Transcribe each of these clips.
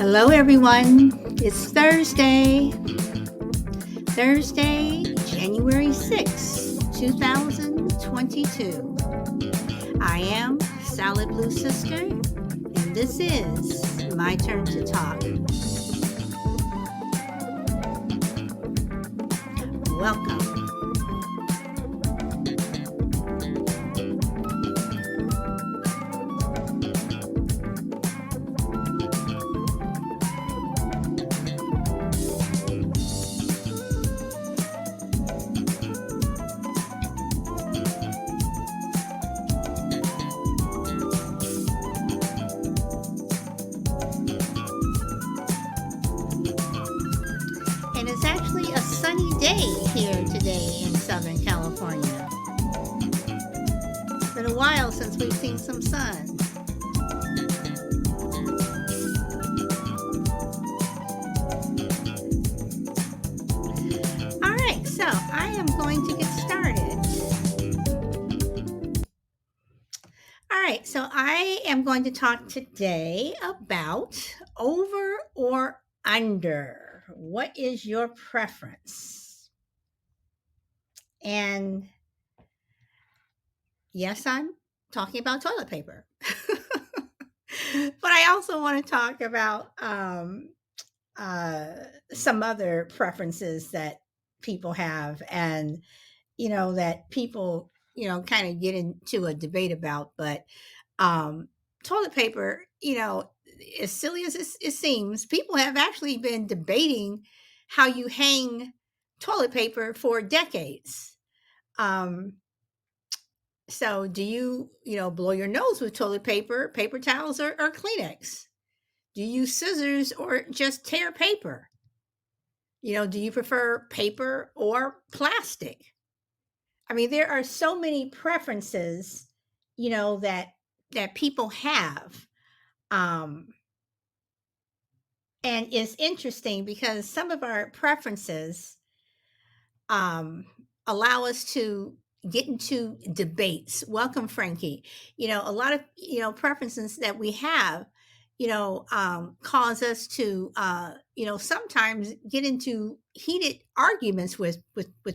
Hello, everyone. It's Thursday, January 6th, 2022. I am Salad Blue Sister, and this is my turn to talk. Welcome. And it's actually a sunny day here today in Southern California. It's been a while since we've seen some sun. All right, so I am going to get started. All right, so I am going to talk today about over or under. What is your preference? And yes, I'm talking about toilet paper. But I also want to talk about uh, some other preferences that people have and, that people, kind of get into a debate about. But um, toilet paper, as silly as it seems, people have actually been debating how you hang toilet paper for decades. Um, so do you, blow your nose with toilet paper, paper towels, or Kleenex? Do you use scissors or just tear paper? Do you prefer paper or plastic? I mean, there are so many preferences, that people have. Um, and it's interesting because some of our preferences um, allow us to get into debates. Welcome, Frankie. A lot of preferences that we have, cause us to sometimes get into heated arguments with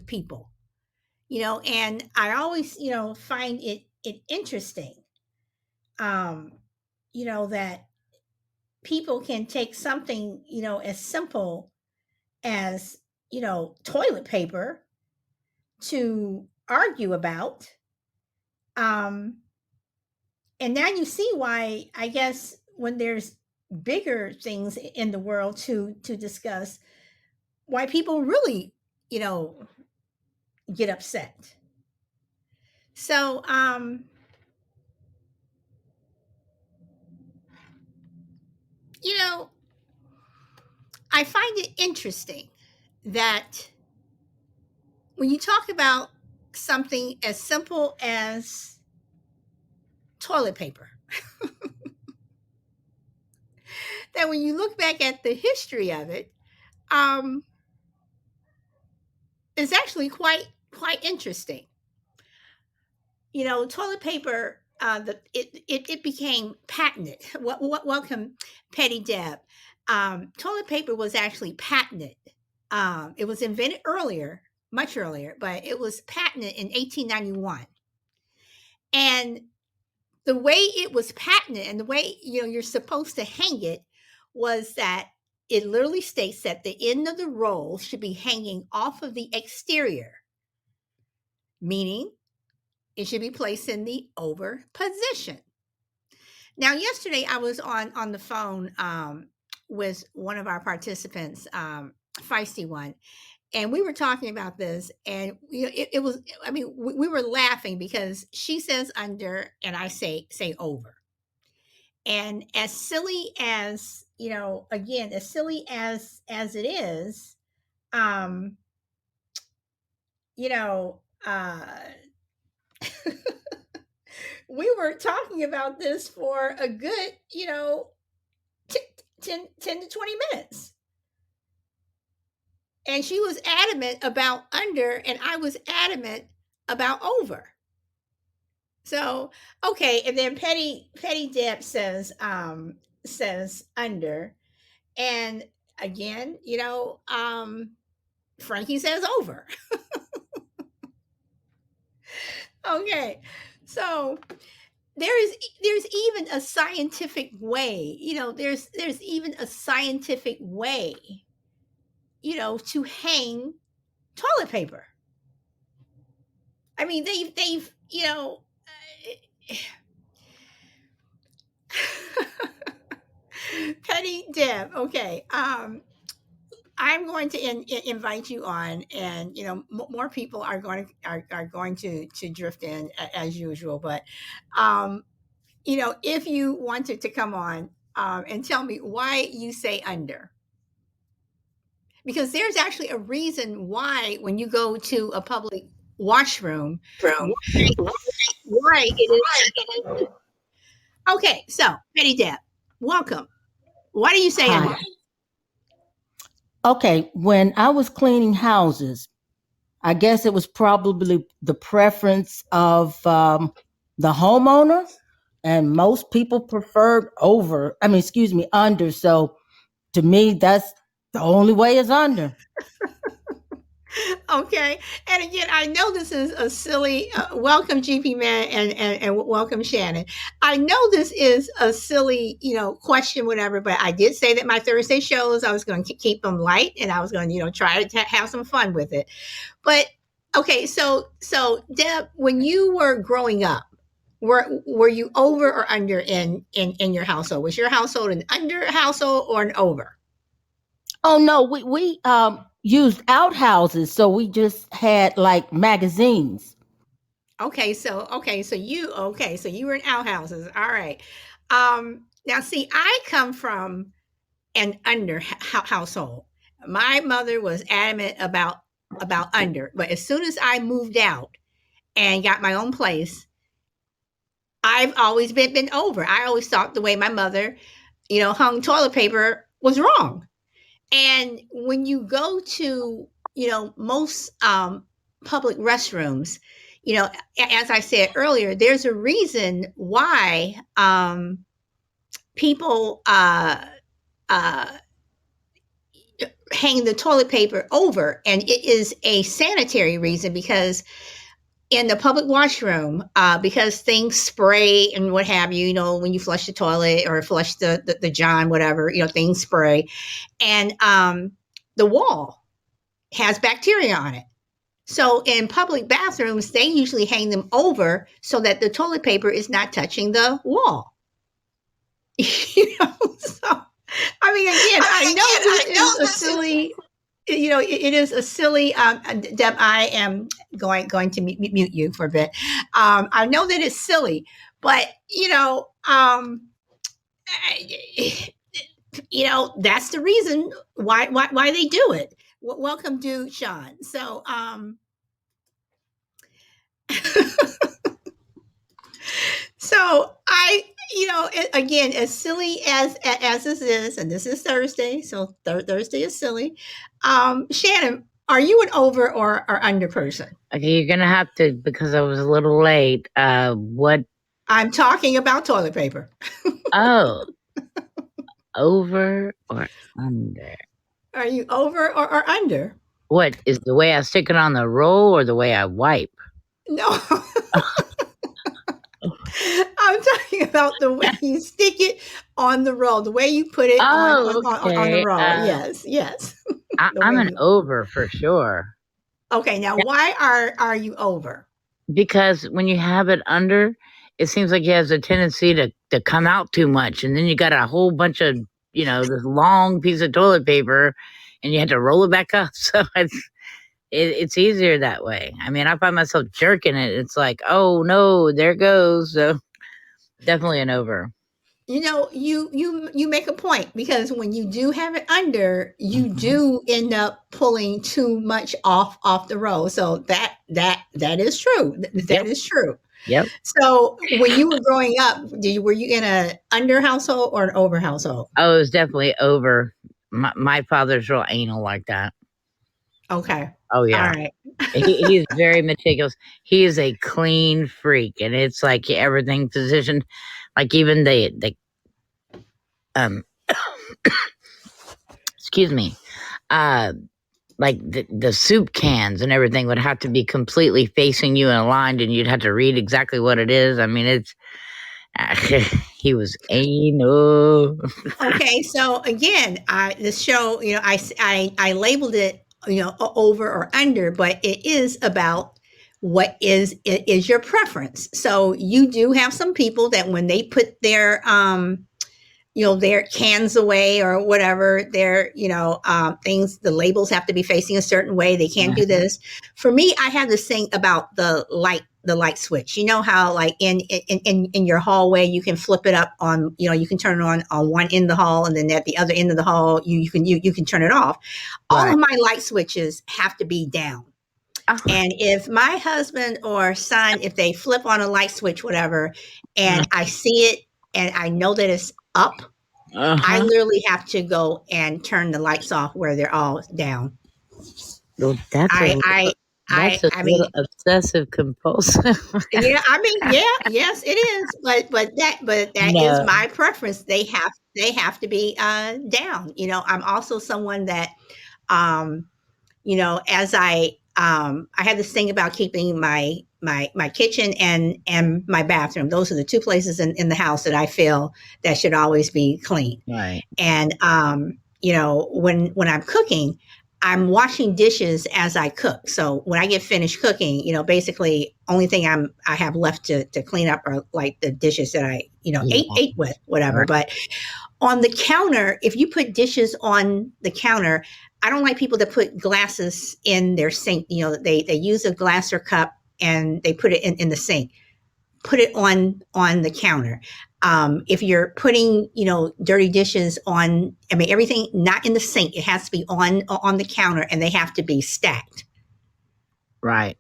people. And I always find it interesting, um, that people can take something as simple as toilet paper to argue about. Um, and now you see why, I guess, when there's bigger things in the world to discuss, why people really, you know, get upset. So, you know, I find it interesting that when you talk about something as simple as toilet paper, that when you look back at the history of it, um, it's actually quite interesting. Toilet paper. It became patented. Welcome, Petty Deb. Toilet paper was actually patented. It was invented earlier, much earlier, but it was patented in 1891. And the way it was patented and the way you're supposed to hang it was that it literally states that the end of the roll should be hanging off of the exterior, meaning it should be placed in the over position. Now, yesterday I was on the phone with one of our participants, feisty one, and we were talking about this, and it was. I mean, we were laughing because she says under, and I say over, and as silly as again, as silly as it is, um, you know, uh, we were talking about this for a good, 10 to 20 minutes. And she was adamant about under, and I was adamant about over. So, okay. And then Petty Deb says under. And again, Frankie says over. Okay. So there's even a scientific way, there's even a scientific way, to hang toilet paper. I mean, they've Petty Deb. Okay. I'm going to invite you on, and more people are going to drift in as usual. But if you wanted to come on and tell me why you say under, because there's actually a reason why when you go to a public washroom, From why, why it is. Okay, so Petty Deb, welcome. Why do you say Hi. under? Okay, when I was cleaning houses, I guess it was probably the preference of the homeowner, and most people preferred over. I mean, excuse me, under. So to me, that's the only way is under. Okay, and again, I know this is a silly welcome, GP man, and welcome, Shannon. I know this is a silly, question, whatever. But I did say that my Thursday shows I was going to keep them light, and I was going to, try to have some fun with it. But okay, so Deb, when you were growing up, were you over or under in your household? Was your household an under household or an over? Oh no, we used outhouses, so we just had like magazines. So you were in outhouses. All right. Now see, I come from an under household. My mother was adamant about under, but as soon as I moved out and got my own place, I've always been over. I always thought the way my mother, hung toilet paper was wrong. And when you go to, most public restrooms, as I said earlier, there's a reason why people uh, hang the toilet paper over, and it is a sanitary reason because in the public washroom, because things spray and what have you, when you flush the toilet or flush the john, whatever, things spray, and the wall has bacteria on it. So in public bathrooms, they usually hang them over so that the toilet paper is not touching the wall. So I mean, again, I know this is a silly. It is a silly. Deb, I am going to mute you for a bit. I know that it's silly, but that's the reason why they do it. Welcome to Sean. So so again, as silly as this is, and this is Thursday, so Thursday is silly. Shannon, are you an over or under person? Okay, you're gonna have to, because I was a little late. What? I'm talking about toilet paper. Oh, over or under? Are you over or under? What is the way I stick it on the roll or the way I wipe? No. I'm talking about the way you stick it on the roll, the way you put it Oh, on the okay. roll. Yes. The I'm way an you. over for sure. Okay, now why are you over? Because when you have it under, it seems like it has a tendency to come out too much, and then you got a whole bunch of this long piece of toilet paper, and you have to roll it back up. So it's easier that way. I mean, I find myself jerking it. It's like, oh no, there it goes. So definitely an over. You make a point because when you do have it under, you Mhm. do end up pulling too much off the roll. So that is true. That Yep. is true. Yep. So when you were growing up, were you in a under household or an over household? Oh, it was definitely over. My father's real anal like that. Okay. Oh All yeah. right. He's very meticulous. He is a clean freak, and it's like everything positioned, like even the um excuse me, uh, like the soup cans and everything would have to be completely facing you and aligned, and you'd have to read exactly what it is. I mean, it's he was anal. Okay, so again, this show, I labeled it, over or under, but it is about what is your preference. So you do have some people that when they put their cans away or whatever, their, things, the labels have to be facing a certain way. They can't do Uh-huh. this. For me, I have this thing about the light switch. You know how like in your hallway you can flip it up on, you can turn it on one end of the hall, and then at the other end of the hall you can turn it off. All Right. of my light switches have to be down. Uh, And if my husband or son, if they flip on a light switch, whatever, and I see it and I know that it's up, I uh-huh. literally have to go and turn the lights off where they're all down. Well, that's a I little, I that's a I little mean, obsessive compulsive. yeah, I mean, yeah, yes, it is. But that is No. my preference. They have to be down. I'm also someone that um as I have this thing about keeping my kitchen and my bathroom. Those are the two places in the house that I feel that should always be clean. Right. And when I'm cooking, I'm washing dishes as I cook. So when I get finished cooking, basically only thing I have left to clean up are like the dishes that I ate Yeah. ate with, whatever. Right. But on the counter, if you put dishes on the counter, I don't like people that put glasses in their sink. They use a glass or cup and they put it in the sink. Put it on the counter. If you're putting dirty dishes on, I mean everything not in the sink. It has to be on the counter, and they have to be stacked. Right.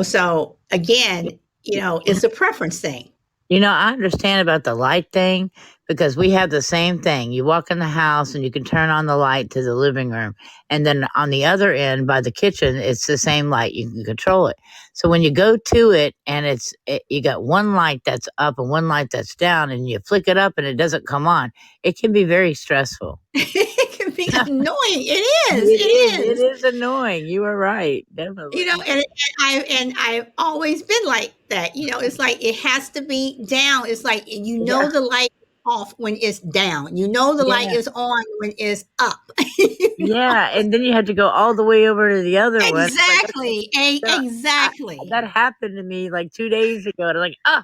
So again, it's a preference thing. I understand about the light thing because we have the same thing. You walk in the house and you can turn on the light to the living room. And then on the other end by the kitchen, it's the same light. You can control it. So when you go to it and you got one light that's up and one light that's down, and you flick it up and it doesn't come on, it can be very stressful. It can be annoying. It is. It is. It It is. is annoying. You are right. Definitely. And I've always been like that. It's like it has to be down. It's like Yeah. the light is off when it's down. The light Yeah. is on when it's up. You know? Yeah. And then you have to go all the way over to the other one. It's like, okay, Exactly. so Exactly. that happened to me like 2 days ago. And I'm like, I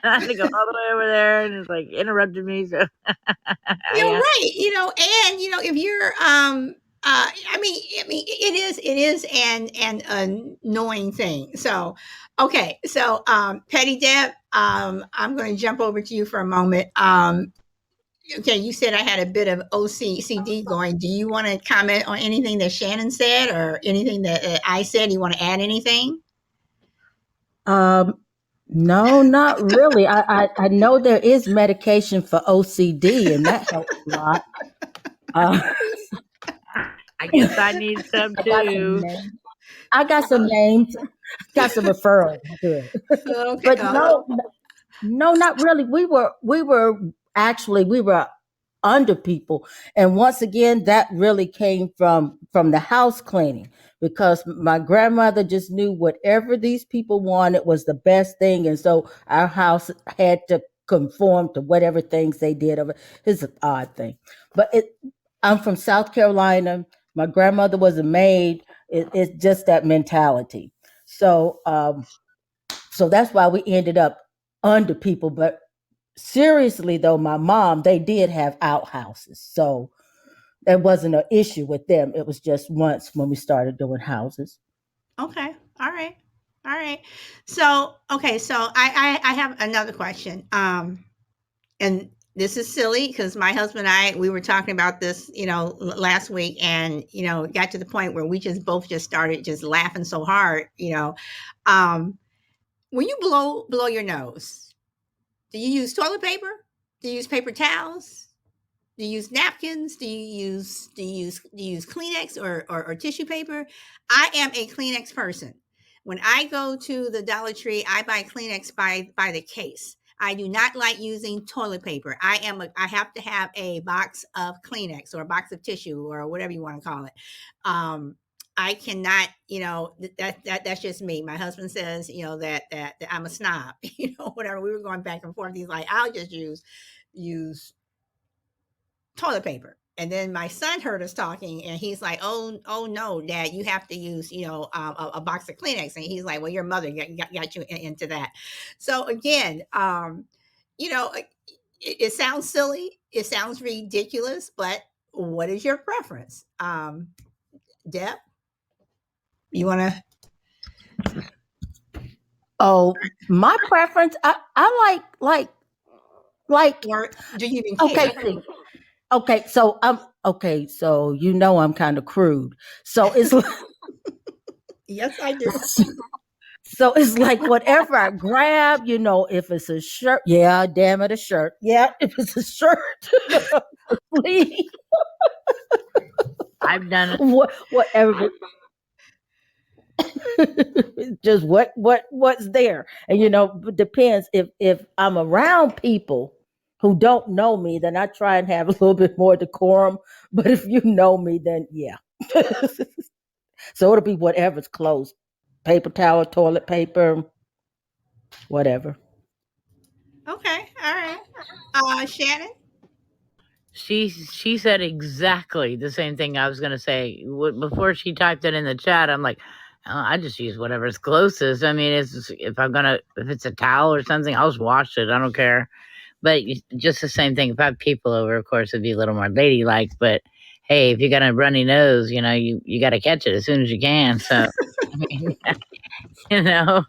had to go all the way over there, and it's like interrupted me. So, You're yeah, right. And if you're I mean it is an annoying thing. So okay, so Petty Deb, I'm going to jump over to you for a moment. Okay, you said I had a bit of OCD going. Do you want to comment on anything that Shannon said or anything that I said? You want to add anything? Um, no, not really. I know there is medication for OCD, and that helps a lot. Uh, I guess I need some I got some too. names. I got some names. Got some referrals to it. Okay. But no, not really. We were under people, and once again, that really came from the house cleaning, because my grandmother just knew whatever these people wanted was the best thing, and so our house had to conform to whatever things they did. It's an odd thing, but I'm from South Carolina. My grandmother was a maid. It's just that mentality. So so that's why we ended up under people. But seriously though, my mom, they did have outhouses, so there wasn't an issue with them. It was just once when we started doing houses. Okay. All right. All right. So, okay. So I have another question. And this is silly because my husband and we were talking about this, last week, and, it got to the point where we just both just started just laughing so hard. Um, when you blow your nose, do you use toilet paper? Do you use paper towels? Do you use napkins? Do you use Kleenex or tissue paper? I am a Kleenex person. When I go to the Dollar Tree, I buy Kleenex by the case. I do not like using toilet paper. I have to have a box of Kleenex or a box of tissue or whatever you want to call it. I cannot, that's just me. My husband says, that I'm a snob, whatever. We were going back and forth. He's like, I'll just use toilet paper. And then my son heard us talking, and he's like, "Oh no, Dad, you have to use, a box of Kleenex." And he's like, "Well, your mother got you into that." So again, it sounds silly, it sounds ridiculous, but what is your preference, Deb? You want to? Oh, my preference, I like. Or do you even Okay, care? see, so I'm kind of crude. So it's Yes, I do. so it's like whatever I grab, if it's a shirt, yeah, damn it, a shirt. Yeah, if it's a shirt, please, I've done it. whatever. Just what's there, and it depends. If I'm around people who don't know me, then I try and have a little bit more decorum. But if you know me, then yeah. So it'll be whatever's close: paper towel, toilet paper, whatever. Okay, all right. Shannon. She said exactly the same thing I was gonna say. Before she typed it in the chat, I'm like, "Oh, I just use whatever's closest." I mean, if it's a towel or something, I'll just wash it. I don't care. But just the same thing. If I have people over, of course, it'd be a little more ladylike. But hey, if you got a runny nose, you got to catch it as soon as you can. So, I mean, you know,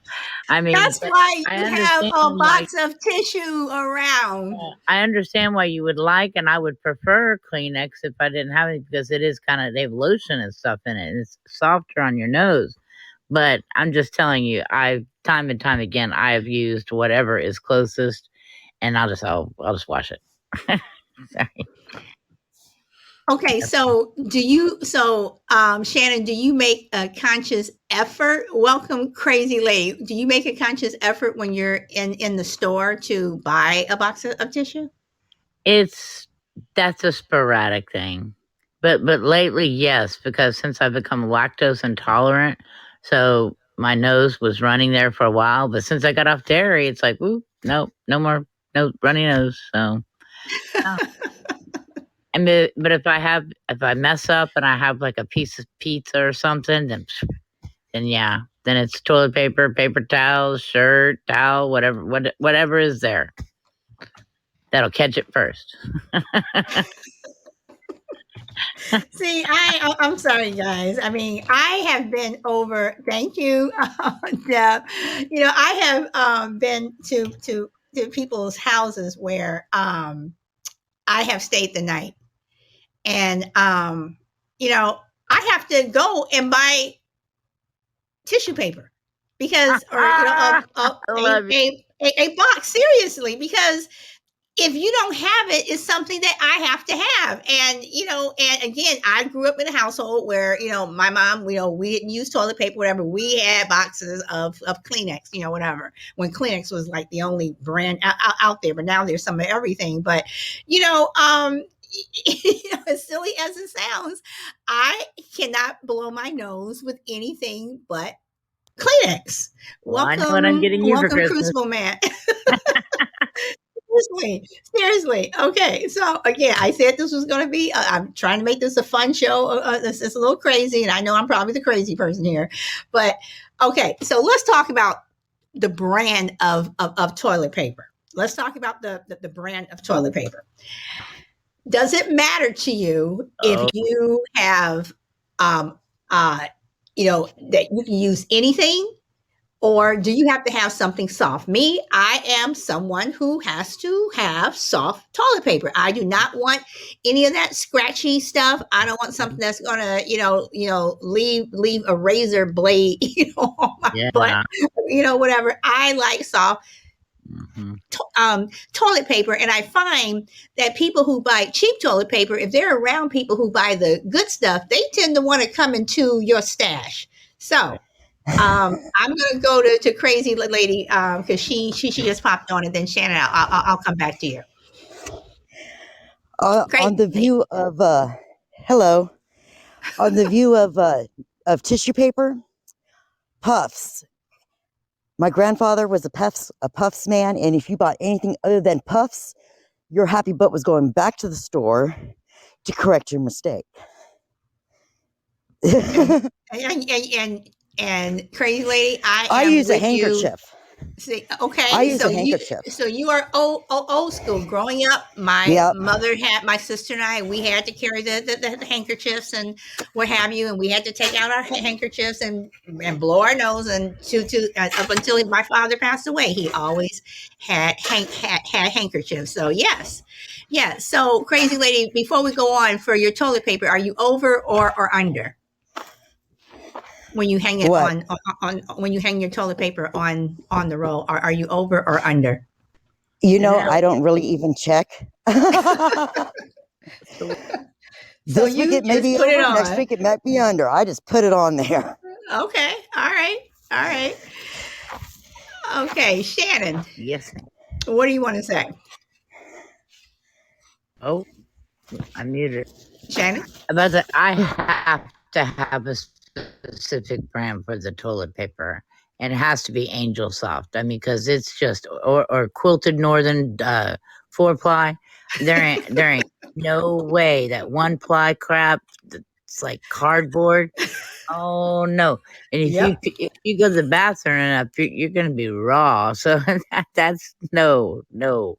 I mean, That's but why I you have understand a why. box of tissue around. I understand why you would like, and I would prefer Kleenex if I didn't have it, because it is they have lotion and stuff in it, and it's softer on your nose. But I'm just telling you, time and time again, I have used whatever is closest, and I'll just wash it. Sorry. Okay, Shannon, do you make a conscious effort? Welcome, Crazy Lady. Do you make a conscious effort when you're in the store to buy a box of tissue? That's a sporadic thing. But lately, yes, because since I've become lactose intolerant, so my nose was running there for a while. But since I got off dairy, it's like, ooh, no more, no runny nose. So, yeah. But if I mess up and I have like a piece of pizza or something, then yeah, then it's toilet paper, paper towel, shirt, towel, whatever is there. That'll catch it first. See, I'm sorry, guys. I mean, I have been over. Thank you, Deb. I have been to people's houses where I have stayed the night, and I have to go and buy tissue paper because, or I love it. a box, seriously, because if you don't have it, it's something that I have to have. And again, I grew up in a household where, my mom, we didn't use toilet paper, whatever. We had boxes of Kleenex, whatever, when Kleenex was like the only brand out there. But now there's some of everything. But, as silly as it sounds, I cannot blow my nose with anything but Kleenex. Well, I know what I'm getting you for Christmas. Crucible Man. Seriously. Okay. So again, I said this was going to be. I'm trying to make this a fun show. This is a little crazy, and I know I'm probably the crazy person here, but okay. So let's talk about the brand of toilet paper. Let's talk about the brand of toilet paper. Does it matter to you if you have, that you can use anything? Or do you have to have something soft? Me, I am someone who has to have soft toilet paper. I do not want any of that scratchy stuff. I don't want something that's gonna, leave a razor blade, on my butt, whatever. I like soft toilet paper, and I find that people who buy cheap toilet paper, if they're around people who buy the good stuff, they tend to want to come into your stash. So I'm gonna go to crazy lady because she just popped on, and then Shannon, I'll come back to you. On Crazy the lady. view of hello, on the view of tissue paper, puffs. My grandfather was a puffs man, and if you bought anything other than puffs, your happy butt was going back to the store to correct your mistake. Okay. And crazy lady, I I am use a with you. handkerchief. See, I okay, use a handkerchief. so you are old school. Growing up, my Yep. mother had my sister and I. We had to carry the handkerchiefs and what have you, and we had to take out our handkerchiefs and blow our nose. And to up until my father passed away, he always had handkerchiefs. So yes, yeah. So crazy lady, before we go on for your toilet paper, are you over or under? When you hang it What? on when you hang your toilet paper on the roll, are you over or under? You Is it know, a I don't really even check. so So This week you it may just be put it over. Next on. week it might be under. I just put it on there. Okay. All right. All right. Okay, Shannon, yes? what do you want to say? Oh, I muted. Shannon? About that, I have to have a specific brand for the toilet paper, and it has to be Angel Soft. I mean, because it's just or quilted Northern 4-ply. There ain't no way that 1-ply crap. It's like cardboard. Oh no! And Yep. if you go to the bathroom and you're gonna be raw. So that's no, no.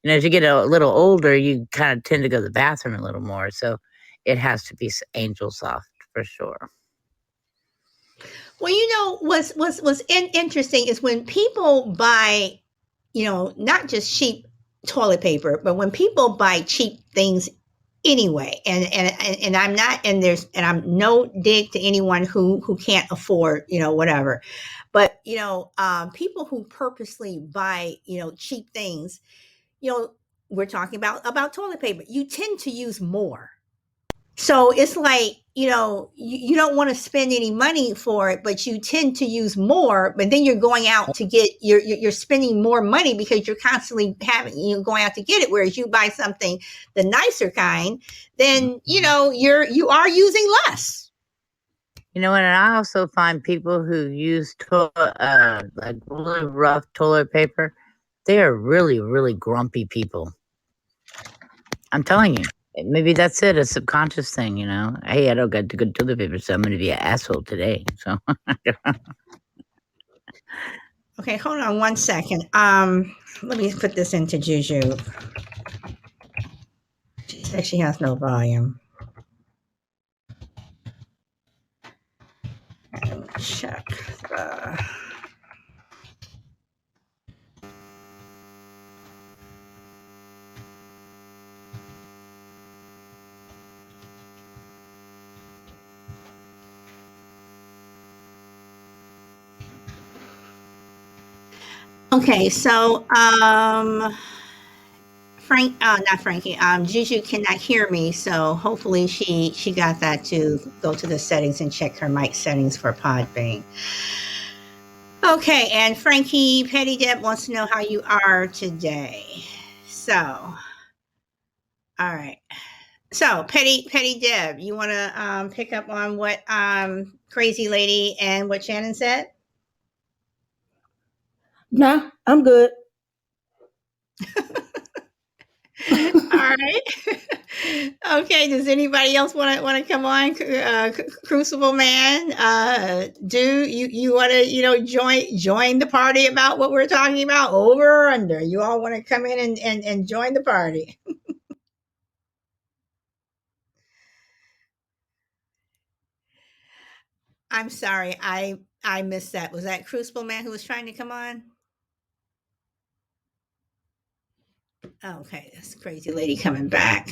As you get a little older, you kind of tend to go to the bathroom a little more. So it has to be Angel Soft for sure. Well, what's interesting is when people buy, not just cheap toilet paper, but when people buy cheap things anyway, and I'm not, and I'm no dig to anyone who can't afford, whatever, but people who purposely buy, cheap things, you know, we're talking about toilet paper. You tend to use more. So it's like, you don't want to spend any money for it, but you tend to use more, but then you're going out to get you're spending more money because you're constantly going out to get it. Whereas you buy something, the nicer kind, then you are using less. And I also find people who use like really rough toilet paper, they are really, really grumpy people. I'm telling you. Maybe that's it, a subconscious thing, Hey, I don't got the good toilet paper, so I'm going to be an asshole today. So, Okay, hold on one second. Let me put this into Juju. She says she has no volume. Check the. Okay, so not Frankie. Juju cannot hear me, so hopefully she got that to go to the settings and check her mic settings for Podbean. Okay, and Frankie Petty Deb wants to know how you are today. So, all right. So Petty Deb, you want to pick up on what Crazy Lady and what Shannon said? Nah, I'm good. All right. Okay. Does anybody else want to come on? Crucible Man, do you want to join the party about what we're talking about, over or under? You all want to come in and join the party? I'm sorry, I missed that. Was that Crucible Man who was trying to come on? Okay, that's Crazy Lady coming back.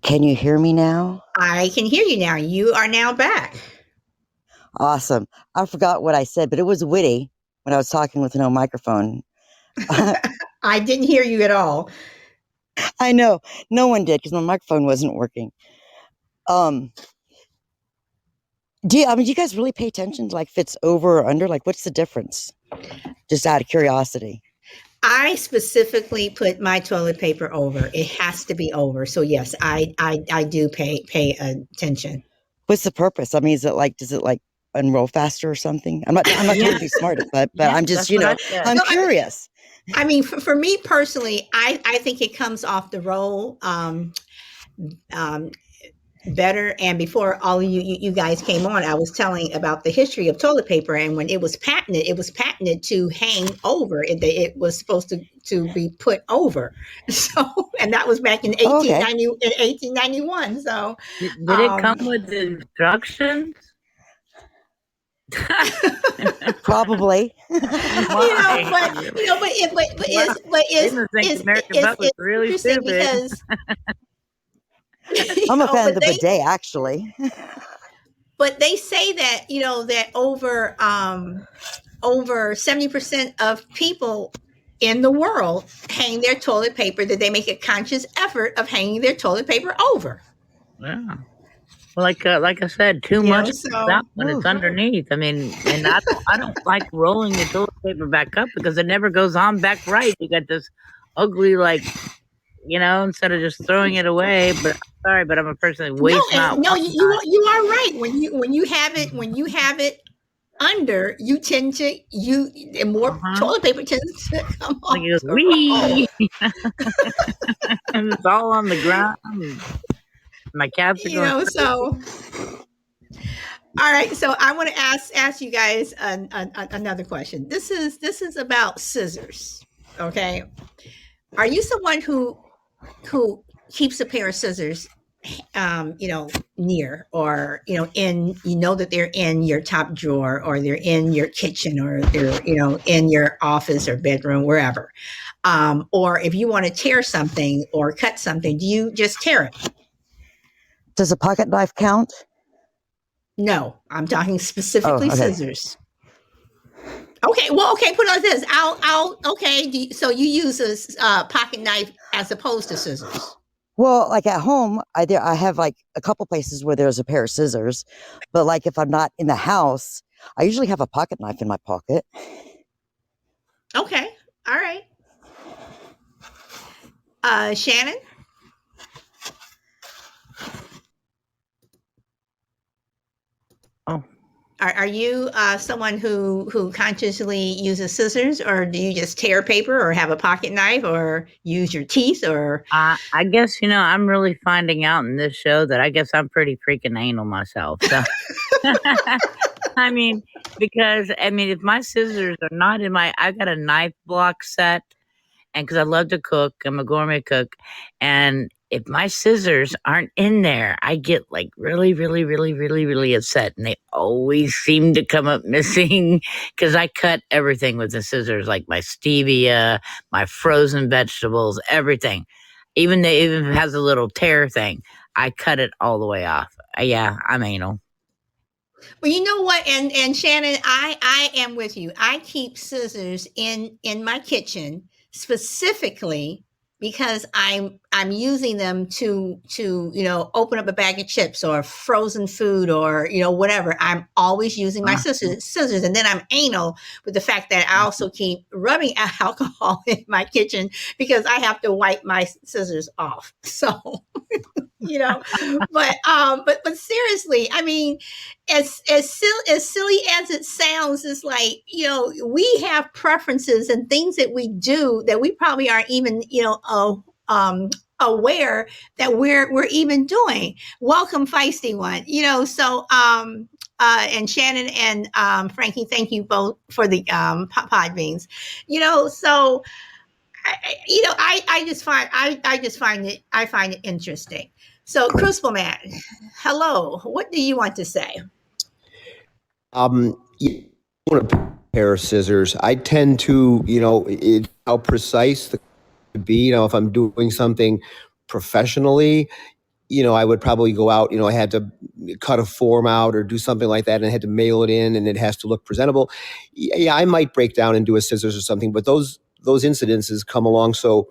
Can you hear me now? I can hear you now. You are now back. Awesome. I forgot what I said, but it was witty when I was talking with no microphone. I didn't hear you at all. I know. No one did because my microphone wasn't working. Do you guys really pay attention to like if it's over or under? Like, what's the difference? Just out of curiosity. I specifically put my toilet paper over. It has to be over. So yes, I do pay attention. What's the purpose? I mean, does it like unroll faster or something? I'm not trying Yeah, to be smart, but yeah, I'm just that's what I said. I'm No, curious. I mean, for me personally, I think it comes off the roll um, better. And before all of you guys came on, I was telling about the history of toilet paper. And when it was patented to hang over. It was supposed to be put over. So, and that was back in Oh, okay. 1891. So, Did it come with instructions? Probably. Why? They must think the American public is really interesting stupid. because I'm a fan of the they, bidet, actually. but they say that that over 70% of people in the world hang their toilet paper, that they make a conscious effort of hanging their toilet paper over. Yeah. Well, like I said, too You know, much comes so out when it's underneath. I mean, and I don't like rolling the toilet paper back up because it never goes on back right. You got this ugly, like, instead of just throwing it away. But I'm sorry, but I'm a person that no, wastes not no, one you are right. When you have it under, you tend to and more Uh-huh. toilet paper tends to come Like off it goes, the roll. wee, and it's all on the ground. My cats are going crazy. So all right, so I want to ask you guys another question. This is about scissors. Okay, are you someone who keeps a pair of scissors, near, or in, that they're in your top drawer, or they're in your kitchen, or they're in your office or bedroom, wherever, or if you want to tear something or cut something, do you just tear it? Does a pocket knife count? No, I'm talking specifically okay. scissors. Okay, well, okay, put it like this. Okay, so you use a pocket knife as opposed to scissors. Well, like at home, I have like a couple places where there's a pair of scissors, but like if I'm not in the house, I usually have a pocket knife in my pocket. Okay, all right. Shannon? Oh. Are you someone who consciously uses scissors, or do you just tear paper, or have a pocket knife, or use your teeth, or? I guess I'm really finding out in this show that I guess I'm pretty freaking anal myself. So, I mean, because if my scissors are not in I got a knife block set, and because I love to cook, I'm a gourmet cook, and if my scissors aren't in there, I get like really, really, really, really, really upset, and they always seem to come up missing because I cut everything with the scissors, like my stevia, my frozen vegetables, everything. Even if it has a little tear thing, I cut it all the way off. Yeah, I'm anal. Well, you know what, and Shannon, I am with you. I keep scissors in my kitchen specifically because I'm using them to open up a bag of chips or frozen food, or whatever. I'm always using my scissors, and then I'm anal with the fact that I also keep rubbing alcohol in my kitchen because I have to wipe my scissors off. So but seriously, I mean, as silly as it sounds, it's like, we have preferences and things that we do that we probably aren't even aware that we're even doing. Welcome, feisty one. So and Shannon and Frankie, thank you both for the pod beans. So I just find it interesting. So, Crucible Man, hello. What do you want to say? You want a pair of scissors. I tend to, how precise the could be. If I'm doing something professionally, I would probably go out. I had to cut a form out or do something like that, and I had to mail it in, and it has to look presentable. Yeah, I might break down and do a scissors or something, but those incidences come along so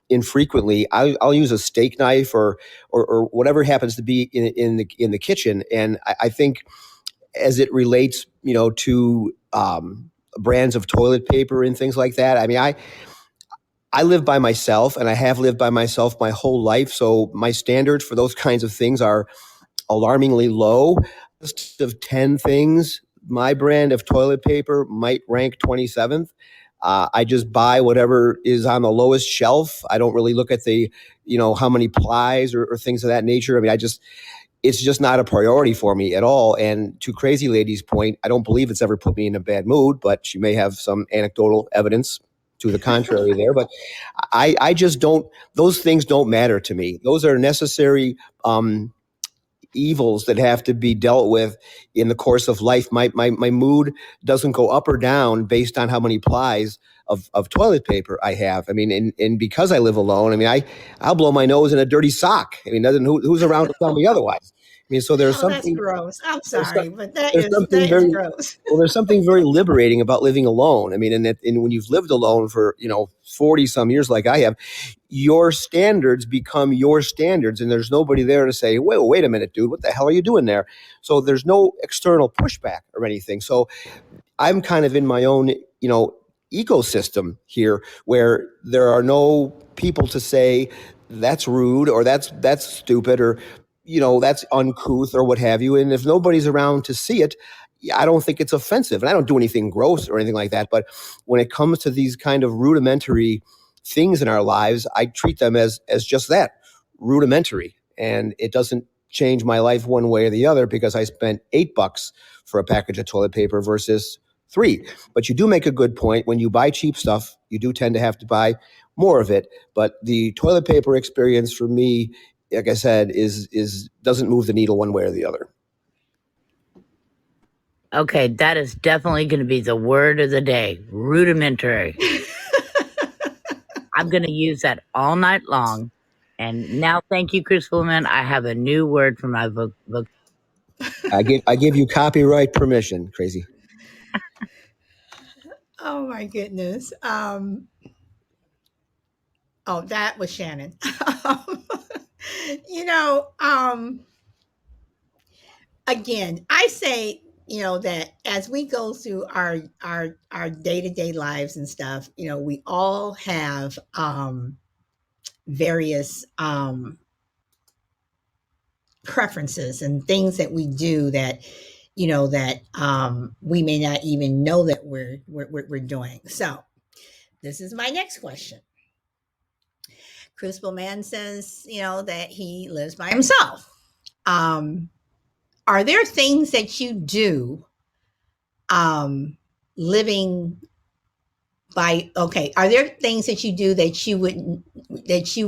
infrequently. I'll use a steak knife or whatever happens to be in the kitchen, and I think as it relates, to brands of toilet paper and things like that. I mean, I live by myself, and I have lived by myself my whole life. So my standards for those kinds of things are alarmingly low. List of 10 things, my brand of toilet paper might rank 27th. I just buy whatever is on the lowest shelf. I don't really look at the, how many plies or things of that nature. I mean, it's just not a priority for me at all. And to Crazy Lady's point, I don't believe it's ever put me in a bad mood, but she may have some anecdotal evidence to the contrary there. But I just don't, those things don't matter to me. Those are necessary evils that have to be dealt with in the course of life. My mood doesn't go up or down based on how many plies of toilet paper I have. I mean, and because I live alone, I mean, I'll blow my nose in a dirty sock. I mean, who's around to tell me otherwise? I mean, so Oh, that's gross. I'm sorry, but there's something that is very gross. well, there's something very liberating about living alone. I mean, and when you've lived alone for 40 some years like I have, your standards become your standards, and there's nobody there to say, wait a minute, dude, what the hell are you doing there? So there's no external pushback or anything. So I'm kind of in my own, ecosystem here where there are no people to say that's rude or that's stupid or that's uncouth or what have you. And if nobody's around to see it, I don't think it's offensive. And I don't do anything gross or anything like that. But when it comes to these kind of rudimentary things in our lives, I treat them as just that, rudimentary. And it doesn't change my life one way or the other because I spent $8 for a package of toilet paper versus 3. But you do make a good point. When you buy cheap stuff, you do tend to have to buy more of it. But the toilet paper experience for me, like I said, is doesn't move the needle one way or the other. Okay, that is definitely going to be the word of the day, rudimentary. I'm going to use that all night long. And now, thank you, Chris Woman. I have a new word for my book. I give you copyright permission, Crazy. Oh my goodness. Oh, that was Shannon. you know, um, Again, I say, that as we go through our day-to-day lives and stuff, we all have various preferences and things that we do that we may not even know that we're doing. So this is my next question. Crucible Man says, that he lives by himself. Um, are there things that you do living by okay, are there things that you do that you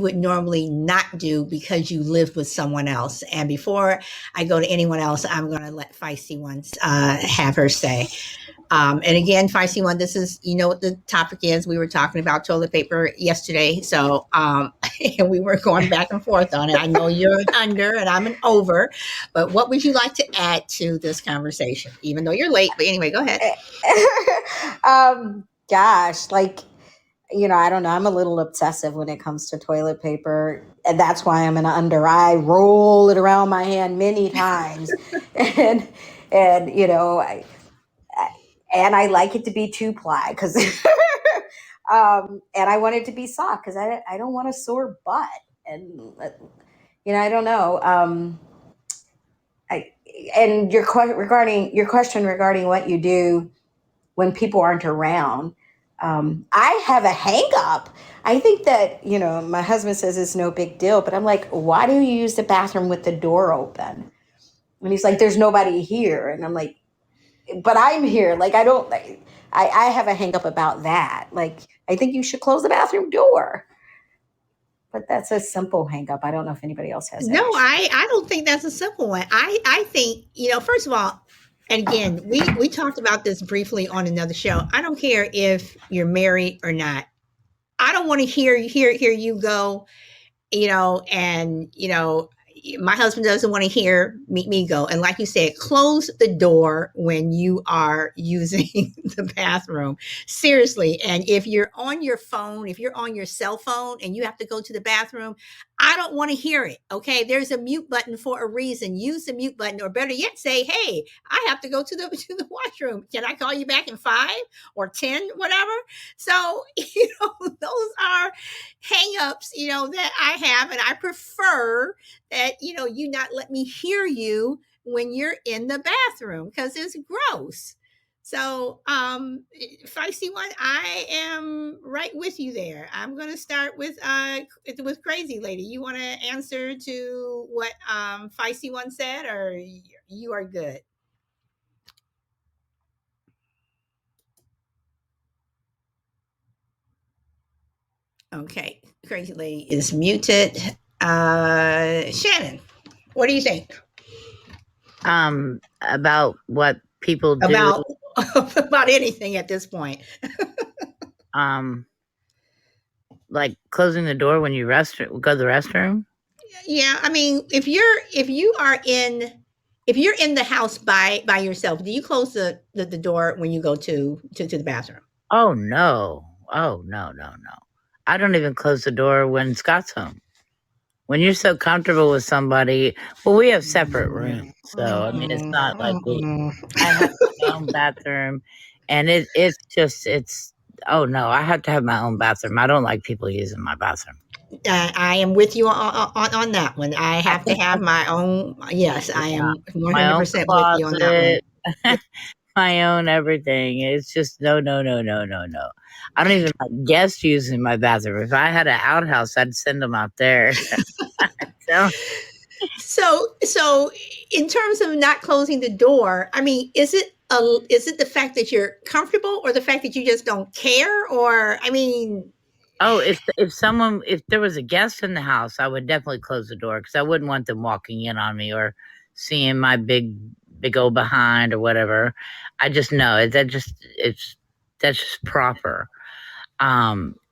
would normally not do because you live with someone else? And before I go to anyone else, I'm going to let Feisty Ones have her say. And again, Feisty One, this is, what the topic is. We were talking about toilet paper yesterday. So, and we were going back and forth on it. I know you're an under and I'm an over, but what would you like to add to this conversation? Even though you're late, but anyway, go ahead. Gosh, I don't know. I'm a little obsessive when it comes to toilet paper. And that's why I'm an under. I roll it around my hand many times. and, and I like it to be 2-ply because, and I want it to be soft because I don't want a sore butt. And, I don't know. And your question regarding what you do when people aren't around, I have a hang up. I think that, my husband says it's no big deal, but I'm like, why do you use the bathroom with the door open? And he's like, there's nobody here. And I'm like, but I'm here. Like, I have a hang up about that. Like, I think you should close the bathroom door. But that's a simple hang up. I don't know if anybody else has that. No, I don't think that's a simple one. I think, first of all, and again, we talked about this briefly on another show. I don't care if you're married or not. I don't want to hear you go, and my husband doesn't want to hear me go. And like you said, close the door when you are using the bathroom. Seriously. And if you're on your phone, if you're on your cell phone and you have to go to the bathroom, I don't want to hear it. Okay. There's a mute button for a reason. Use the mute button, or better yet, say, hey, I have to go to the to the washroom. Can I call you back in 5 or 10, whatever? So, those are hangups, that I have, and I prefer that, you not let me hear you when you're in the bathroom because it's gross. So, feisty one, I am right with you there. I'm going to start with crazy lady. You want to answer to what feisty one said, or you are good? Okay, crazy lady is muted. Shannon, what do you think About what people do. about about anything at this point? Um, like closing the door when you go to the restroom. Yeah, I mean, if you're in the house by yourself, do you close the door when you go to the bathroom? Oh no! Oh no! No! No! I don't even close the door when Scott's home. When you're so comfortable with somebody, well, we have separate rooms, so I mean, it's not like I have my own bathroom, and it's. Oh no! I have to have my own bathroom. I don't like people using my bathroom. I am with you on that one. I have to have my own. Yes, I Yeah, am one my hundred own percent with you on that one. closet, my own everything. It's just no, no, no, no, no, no. I don't even like guests using my bathroom. If I had an outhouse, I'd send them out there. So, So in terms of not closing the door, I mean, is it the fact that you're comfortable, or the fact that you just don't care, or I mean, oh, if there was a guest in the house, I would definitely close the door because I wouldn't want them walking in on me or seeing my big old behind or whatever. I just know that's just proper.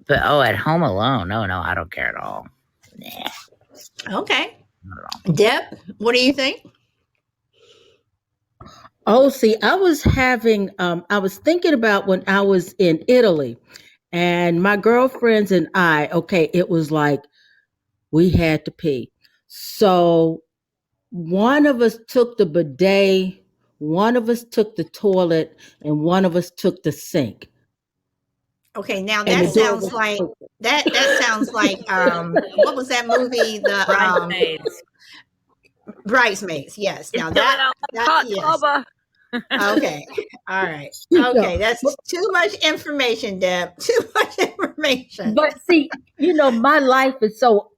But at home alone, no, I don't care at all. Nah, okay, not at all. Deb, what do you think? Oh, see, I was thinking about when I was in Italy, and my girlfriends and I, okay, it was like we had to pee. So one of us took the bidet, one of us took the toilet, and one of us took the sink. Okay, now And that the door sounds was like open. that sounds like what was that movie? The Bridesmaids. Bridesmaids. Yes. It's Now coming that out like that hot yes. bubba. Okay. All right. You know, Okay, that's too much information, Deb. Too much information. but see, my life is so,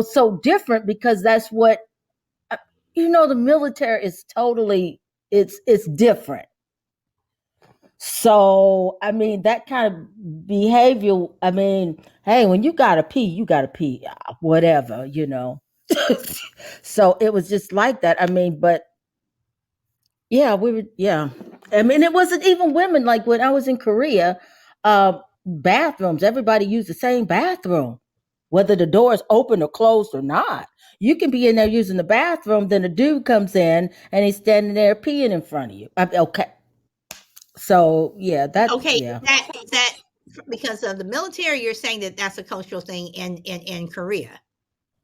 so different because that's what, uh, the military is totally, it's different. So, I mean, that kind of behavior, I mean, hey, when you gotta pee, whatever. So it was just like that. I mean, but yeah, yeah. I mean, it wasn't even women. Like when I was in Korea, bathrooms, everybody used the same bathroom, whether the door is open or closed or not. You can be in there using the bathroom, then a dude comes in and he's standing there peeing in front of you. Okay. So yeah, Okay, yeah. is that because of the military? You're saying that that's a cultural thing in Korea.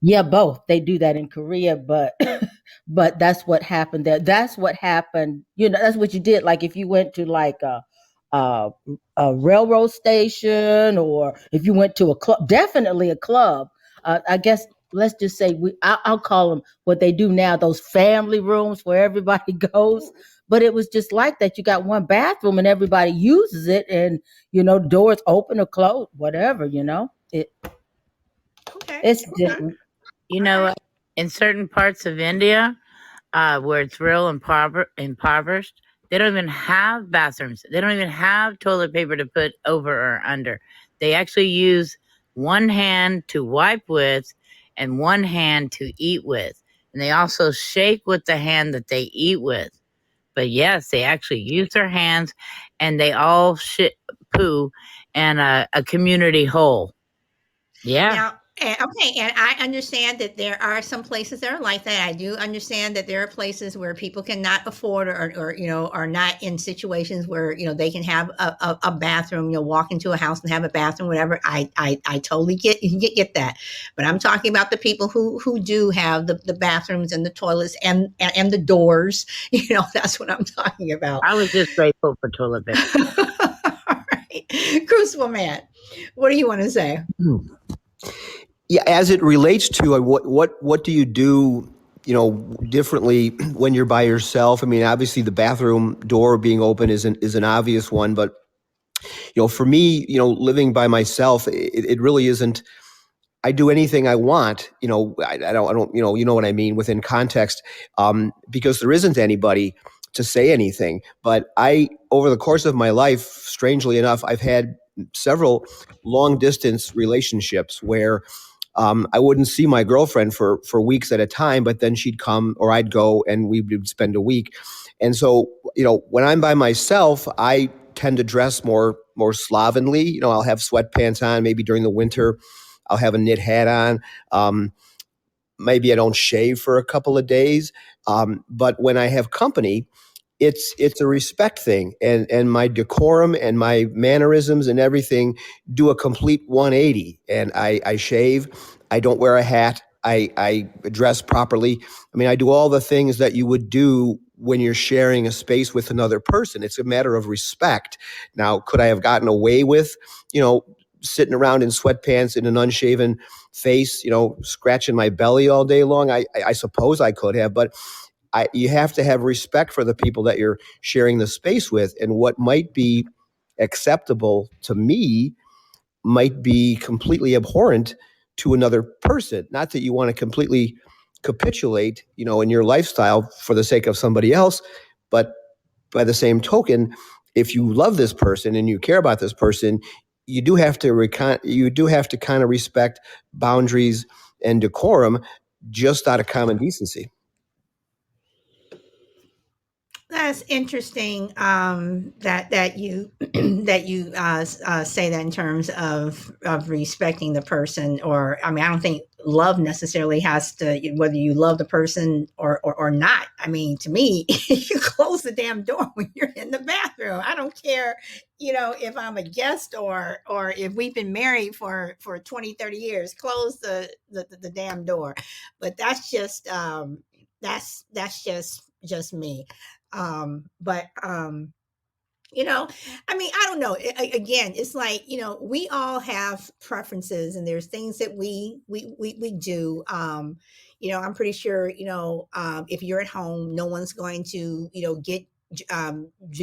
Yeah, both. They do that in Korea, but but that's what happened there. That's what happened. That's what you did. Like if you went to like a, a railroad station, or if you went to a club, definitely a club. I guess let's just say I'll call them what they do now. Those family rooms where everybody goes. But it was just like that. You got one bathroom and everybody uses it, and doors open or closed, whatever. Okay. It's Okay. different. You All know, right. in certain parts of India, where it's real impoverished, they don't even have bathrooms. They don't even have toilet paper to put over or under. They actually use one hand to wipe with and one hand to eat with. And they also shake with the hand that they eat with. But yes, they actually use their hands, and they all shit poo in a community hole. Yeah. Now, Okay, and I understand that there are some places that are like that. I do understand that there are places where people cannot afford or are not in situations where they can have a bathroom. Walk into a house and have a bathroom, whatever. I totally get that, but I'm talking about the people who do have the bathrooms and the toilets and the doors. That's what I'm talking about. I was just grateful for toilet paper. All right, Crucible Man, what do you want to say? Yeah, as it relates to what do you do, differently when you're by yourself? I mean, obviously the bathroom door being open is an obvious one, but for me, living by myself, it really isn't. I do anything I want. I don't. You know what I mean within context, because there isn't anybody to say anything. But over the course of my life, strangely enough, I've had several long distance relationships where I wouldn't see my girlfriend for weeks at a time, but then she'd come or I'd go and we would spend a week. And so, when I'm by myself, I tend to dress more slovenly. I'll have sweatpants on, maybe during the winter. I'll have a knit hat on. Maybe I don't shave for a couple of days. But when I have company, it's a respect thing, and my decorum and my mannerisms and everything do a complete 180. And I shave. I don't wear a hat. I dress properly. I mean, I do all the things that you would do when you're sharing a space with another person. It's a matter of respect. Now, could I have gotten away with, sitting around in sweatpants in an unshaven face, scratching my belly all day long? I suppose I could have, but you have to have respect for the people that you're sharing the space with, and what might be acceptable to me might be completely abhorrent to another person. Not that you want to completely capitulate, in your lifestyle for the sake of somebody else, but by the same token, if you love this person and you care about this person, you do have to kind of respect boundaries and decorum just out of common decency. That's interesting, that you that you say that in terms of respecting the person. Or I mean, I don't think love necessarily has to, whether you love the person or not. I mean, to me, you close the damn door when you're in the bathroom. I don't care, if I'm a guest or if we've been married for 20, 30 years. Close the damn door. But that's just that's just me. But I mean, I don't know. Again, it's like, we all have preferences, and there's things that we do. I'm pretty sure, if you're at home, no one's going to, get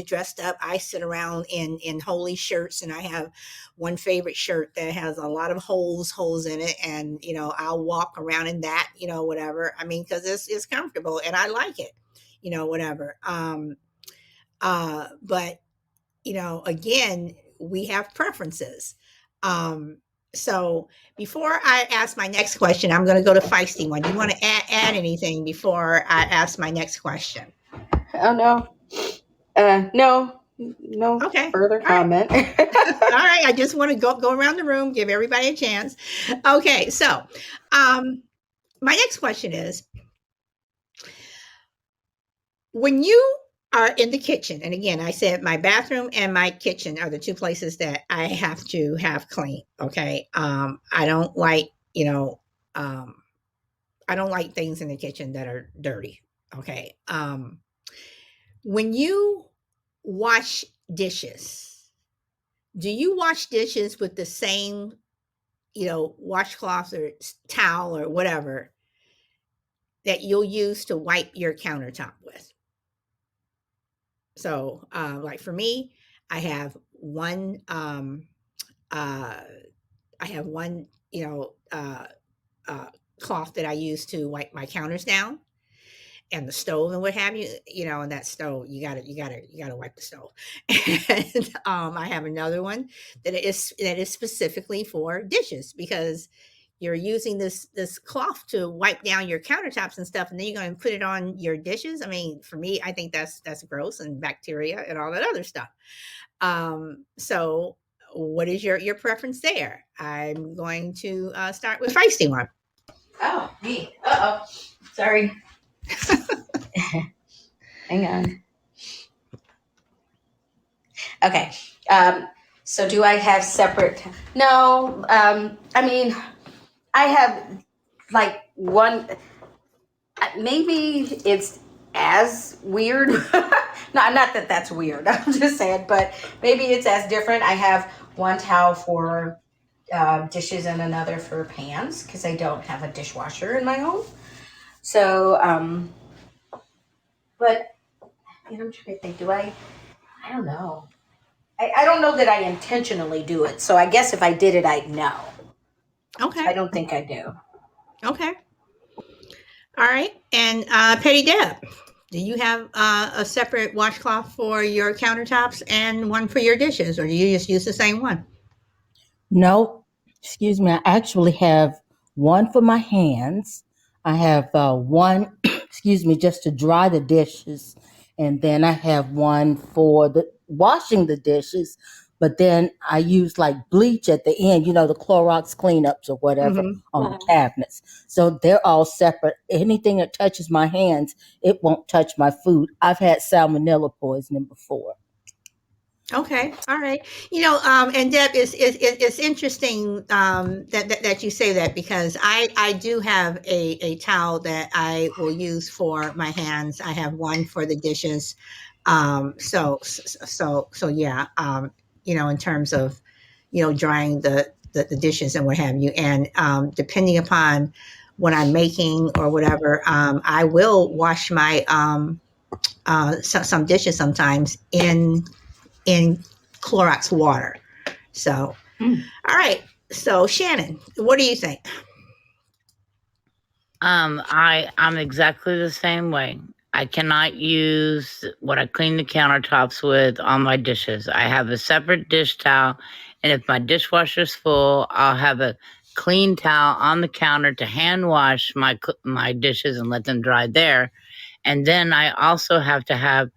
dressed up. I sit around in holy shirts, and I have one favorite shirt that has a lot of holes in it, and I'll walk around in that, whatever. I mean, because it's comfortable and I like it, whatever. But again, we have preferences. Um, so before I ask my next question, I'm going to go to feisty one. Do you want to add anything before I ask my next question? Oh no, no Okay. further All right. comment. All right. I just want to go around the room, give everybody a chance. Okay. So, my next question is, when you are in the kitchen, and again, I said my bathroom and my kitchen are the two places that I have to have clean. Okay. I don't like, um, I don't like things in the kitchen that are dirty. Okay. When you wash dishes, do you wash dishes with the same, washcloth or towel or whatever that you'll use to wipe your countertop with? So, like for me, I have one, uh, I have one, uh, cloth that I use to wipe my counters down, and the stove and what have you. And that stove, you gotta wipe the stove. And I have another one that is specifically for dishes, because you're using this cloth to wipe down your countertops and stuff, and then you're going to put it on your dishes. I mean, for me, I think that's gross, and bacteria and all that other stuff. So what is your preference there? I'm going to start with feisty one. Oh, me. Uh oh. Sorry. Hang on. Okay. So do I have separate? No. I mean, I have like one. Maybe it's as weird. Not that that's weird. I'm just saying, but maybe it's as different. I have one towel for dishes and another for pans because I don't have a dishwasher in my home. So, but I'm trying to think. Do I? I don't know. I don't know that I intentionally do it. So I guess if I did it, I'd know. Okay. I don't think I do. Okay. All right. And Petty Deb, do you have a separate washcloth for your countertops and one for your dishes, or do you just use the same one? No, excuse me. I actually have one for my hands. I have one, excuse me, just to dry the dishes. And then I have one for the washing the dishes. But then I use like bleach at the end, the Clorox cleanups or whatever Mm-hmm. on the cabinets. So they're all separate. Anything that touches my hands, it won't touch my food. I've had salmonella poisoning before. Okay, all right. And Deb, it's interesting that you say that because I do have a towel that I will use for my hands. I have one for the dishes. So yeah. In terms of drying the dishes and what have you, and depending upon what I'm making or whatever, I will wash my some dishes sometimes in Clorox water. So, all right. So, Shannon, what do you think? I'm exactly the same way. I cannot use what I clean the countertops with on my dishes. I have a separate dish towel, and if my dishwasher's full, I'll have a clean towel on the counter to hand wash my dishes and let them dry there. And then I also have to have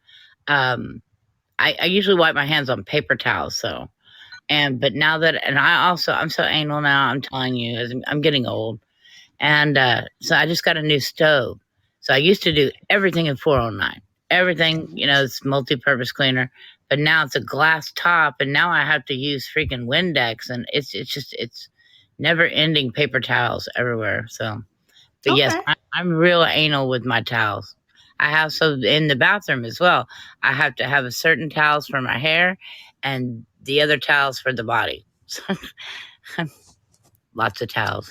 I usually wipe my hands on paper towels, so but now that I'm so anal now, I'm telling you, as I'm getting old. And so I just got a new stove. So I used to do everything in 409. Everything, it's multi-purpose cleaner. But now it's a glass top, and now I have to use freaking Windex, and it's never ending paper towels everywhere. So, but yes, Okay. I'm real anal with my towels. I have so in the bathroom as well. I have to have a certain towels for my hair, and the other towels for the body. Lots of towels.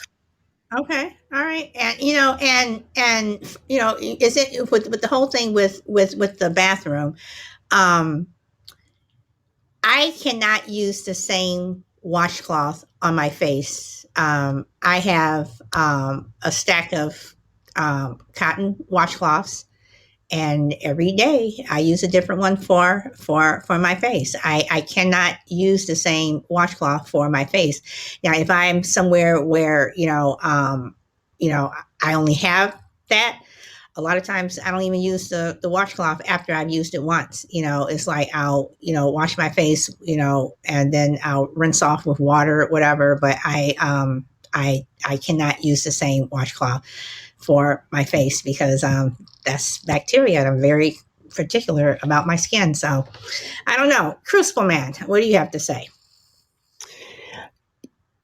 Okay. All right. And is it with the whole thing with the bathroom? Um, I cannot use the same washcloth on my face. I have a stack of cotton washcloths, and every day I use a different one for my face. I cannot use the same washcloth for my face. Now, if I'm somewhere where I only have that, a lot of times I don't even use the washcloth after I've used it once. It's like I'll wash my face, and then I'll rinse off with water or whatever. But I cannot use the same washcloth for my face because that's bacteria, and I'm very particular about my skin. So I don't know. Crucible Man, what do you have to say?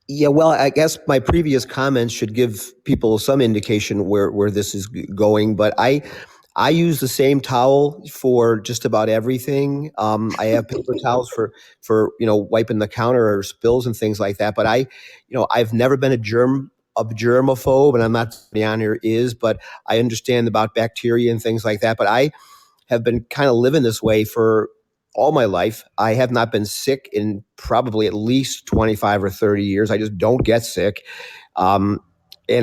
Yeah, well, I guess my previous comments should give people some indication where this is going, but I use the same towel for just about everything. I have paper towels for wiping the counter or spills and things like that. But I've never been a germaphobe, and I'm not on here is, but I understand about bacteria and things like that. But I have been kind of living this way for all my life. I have not been sick in probably at least 25 or 30 years. I just don't get sick. And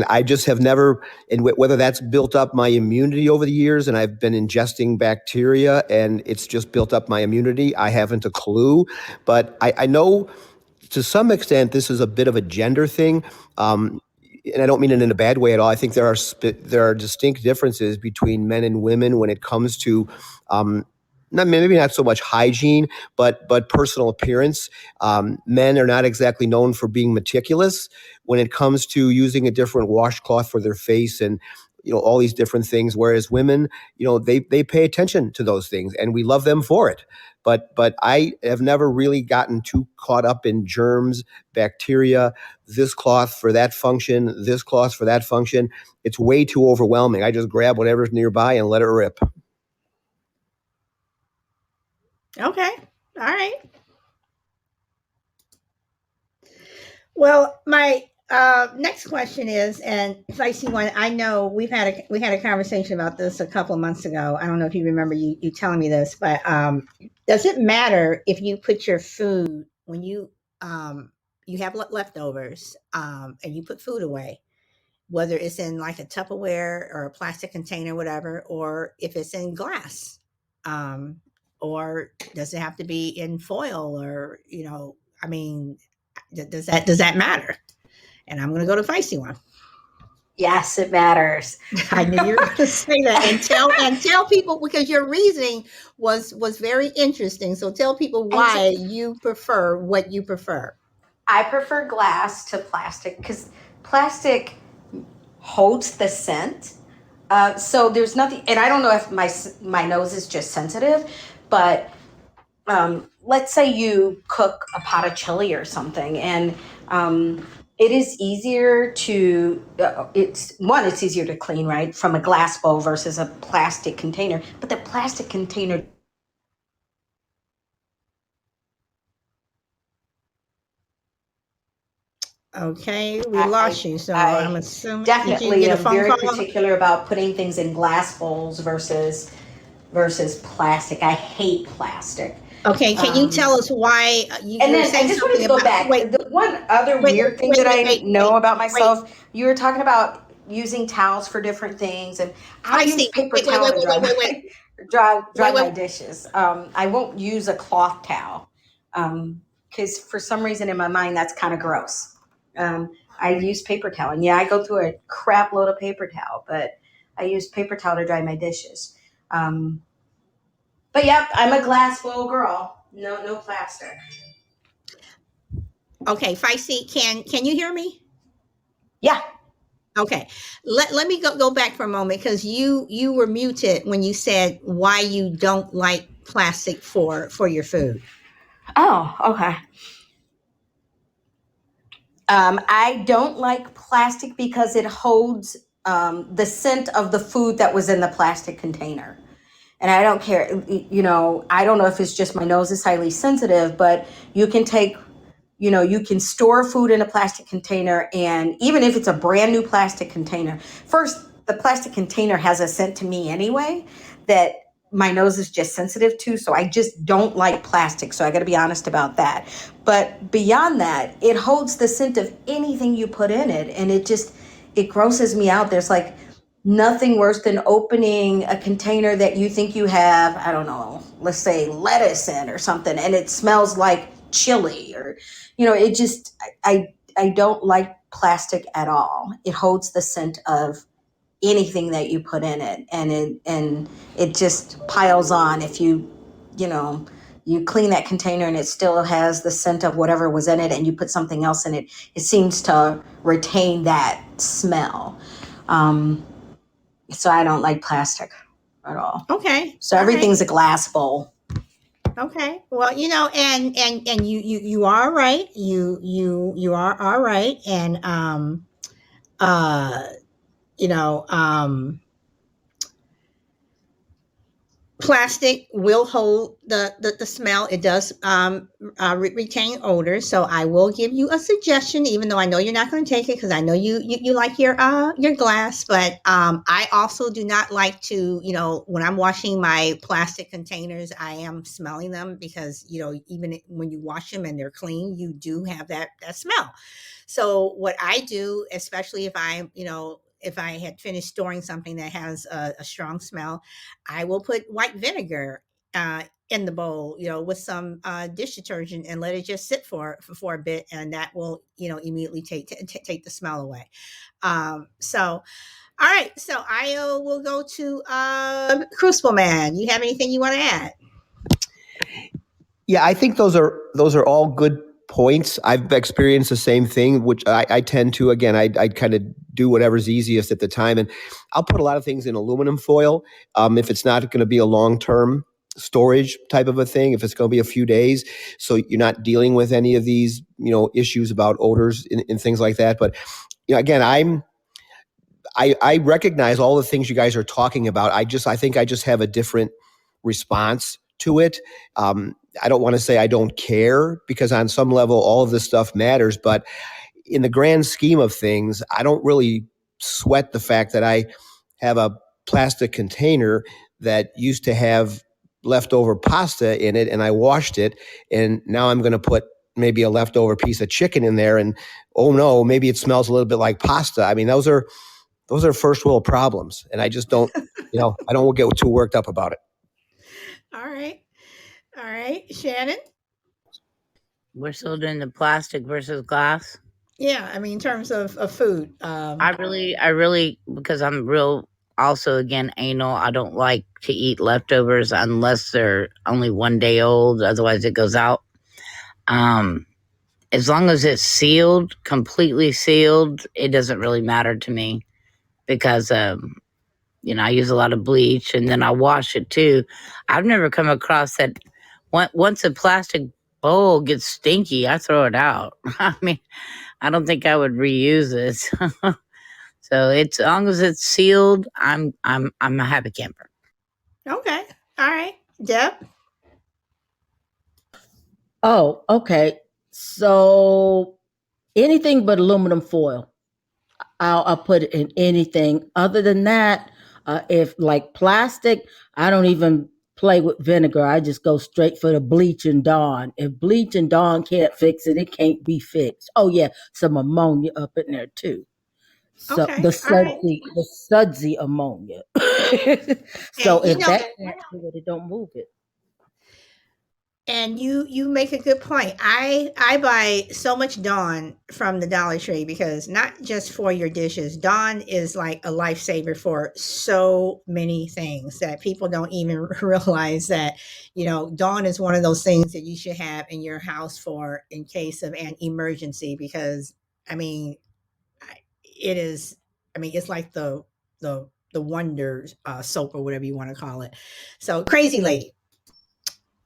I just have never, and whether that's built up my immunity over the years and I've been ingesting bacteria and it's just built up my immunity, I haven't a clue. But I know to some extent this is a bit of a gender thing. And I don't mean it in a bad way at all. I think there are distinct differences between men and women when it comes to maybe not so much hygiene, but personal appearance. Men are not exactly known for being meticulous when it comes to using a different washcloth for their face and all these different things. Whereas women, they pay attention to those things, and we love them for it. But I have never really gotten too caught up in germs, bacteria, this cloth for that function, this cloth for that function. It's way too overwhelming. I just grab whatever's nearby and let it rip. Okay. All right. Well, my next question is, and if I see one, I know we had a conversation about this a couple of months ago. I don't know if you remember you telling me this, but does it matter if you put your food when you have leftovers and you put food away, whether it's in like a Tupperware or a plastic container, whatever, or if it's in glass, um, or does it have to be in foil, or I mean, does that matter? And I'm going to go to feisty one. Yes, it matters. I knew you were going to say that, and tell people, because your reasoning was very interesting. So tell people why you prefer what you prefer. I prefer glass to plastic because plastic holds the scent. So there's nothing, and I don't know if my nose is just sensitive, but let's say you cook a pot of chili or something, and it is easier to it's easier to clean, right, from a glass bowl versus a plastic container. But the plastic container. Okay, we lost you, so I'm I assuming, did you definitely get a am phone very call? particular about putting things in glass bowls versus plastic. I hate plastic. Okay, can you tell us why And you were then I saying just wanted something to go about? back. Wait, The one other wait, weird thing wait, that wait, I wait, know wait, about wait. myself, you were talking about using towels for different things, and I use Feisty. paper Wait, wait, towel wait, to wait, dry wait, wait, my wait, dry wait, my wait. dishes. I won't use a cloth towel because for some reason in my mind that's kind of gross. I use paper towel, and yeah, I go through a crap load of paper towel, but I use paper towel to dry my dishes. But yep, I'm a glass bowl girl. No plastic. Okay, Feisty, can you hear me? Yeah. Okay, let me go back for a moment, because you were muted when you said why you don't like plastic for your food. Oh, okay. I don't like plastic because it holds the scent of the food that was in the plastic container. And I don't care, I don't know if it's just my nose is highly sensitive, but you can take, you can store food in a plastic container. And even if it's a brand new plastic container, first, the plastic container has a scent to me anyway that my nose is just sensitive to. So I just don't like plastic. So I got to be honest about that. But beyond that, it holds the scent of anything you put in it. And it grosses me out. There's like nothing worse than opening a container that you think you have, I don't know, let's say lettuce in or something, and it smells like chili, or it just, I don't like plastic at all. It holds the scent of anything that you put in it, and it just piles on if you know you clean that container and it still has the scent of whatever was in it, and you put something else in it, it seems to retain that smell. So I don't like plastic at all. Okay, So all right. everything's a glass bowl. Okay. Well, and you are right. You are all right. And uh you know, plastic will hold the smell. It does retain odor. So I will give you a suggestion, even though I know you're not going to take it, because I know you like your glass. But I also do not like to, when I'm washing my plastic containers, I am smelling them, because even when you wash them and they're clean, you do have that smell. So what I do, especially if I had finished storing something that has a strong smell, I will put white vinegar in the bowl, with some dish detergent, and let it just sit for a bit, and that will, immediately take the smell away. So, all right, so I will go to Crucible Man. You have anything you want to add? Yeah, I think those are all good points. I've experienced the same thing, which I tend to, again, I kind of do whatever's easiest at the time. And I'll put a lot of things in aluminum foil if it's not going to be a long-term storage type of a thing, if it's going to be a few days. So you're not dealing with any of these, issues about odors and things like that. But, again, I recognize all the things you guys are talking about. I think I just have a different response to it. I don't want to say I don't care, because on some level, all of this stuff matters. But in the grand scheme of things, I don't really sweat the fact that I have a plastic container that used to have leftover pasta in it, and I washed it, and now I'm going to put maybe a leftover piece of chicken in there, and oh no, maybe it smells a little bit like pasta. I mean, those are first world problems, and I just don't, I don't get too worked up about it. All right. All right. Shannon? We're still doing the plastic versus glass. Yeah, I mean, in terms of food. I really, because I'm real, also again, anal, I don't like to eat leftovers unless they're only 1 day old. Otherwise it goes out. As long as it's sealed, completely sealed, it doesn't really matter to me, because, I use a lot of bleach, and then I wash it too. I've never come across that. Once a plastic bowl gets stinky, I throw it out. I mean, I don't think I would reuse it. So it's, as long as it's sealed, I'm a happy camper. Okay. All right. Deb? Oh, okay. So anything but aluminum foil. I'll put it in anything. Other than that, if like plastic, I don't even play with vinegar. I just go straight for the bleach and Dawn. If bleach and Dawn can't fix it, it can't be fixed. Oh yeah, some ammonia up in there too. So Okay. All right. the sudsy ammonia. So And if that can't do it, it don't move it. and you make a good point. I buy so much Dawn from the Dollar Tree, because not just for your dishes. Dawn is like a lifesaver for so many things that people don't even realize that, Dawn is one of those things that you should have in your house for in case of an emergency, because I mean, it is, I mean, it's like the wonder soap, or whatever you want to call it. So, Crazy Lady,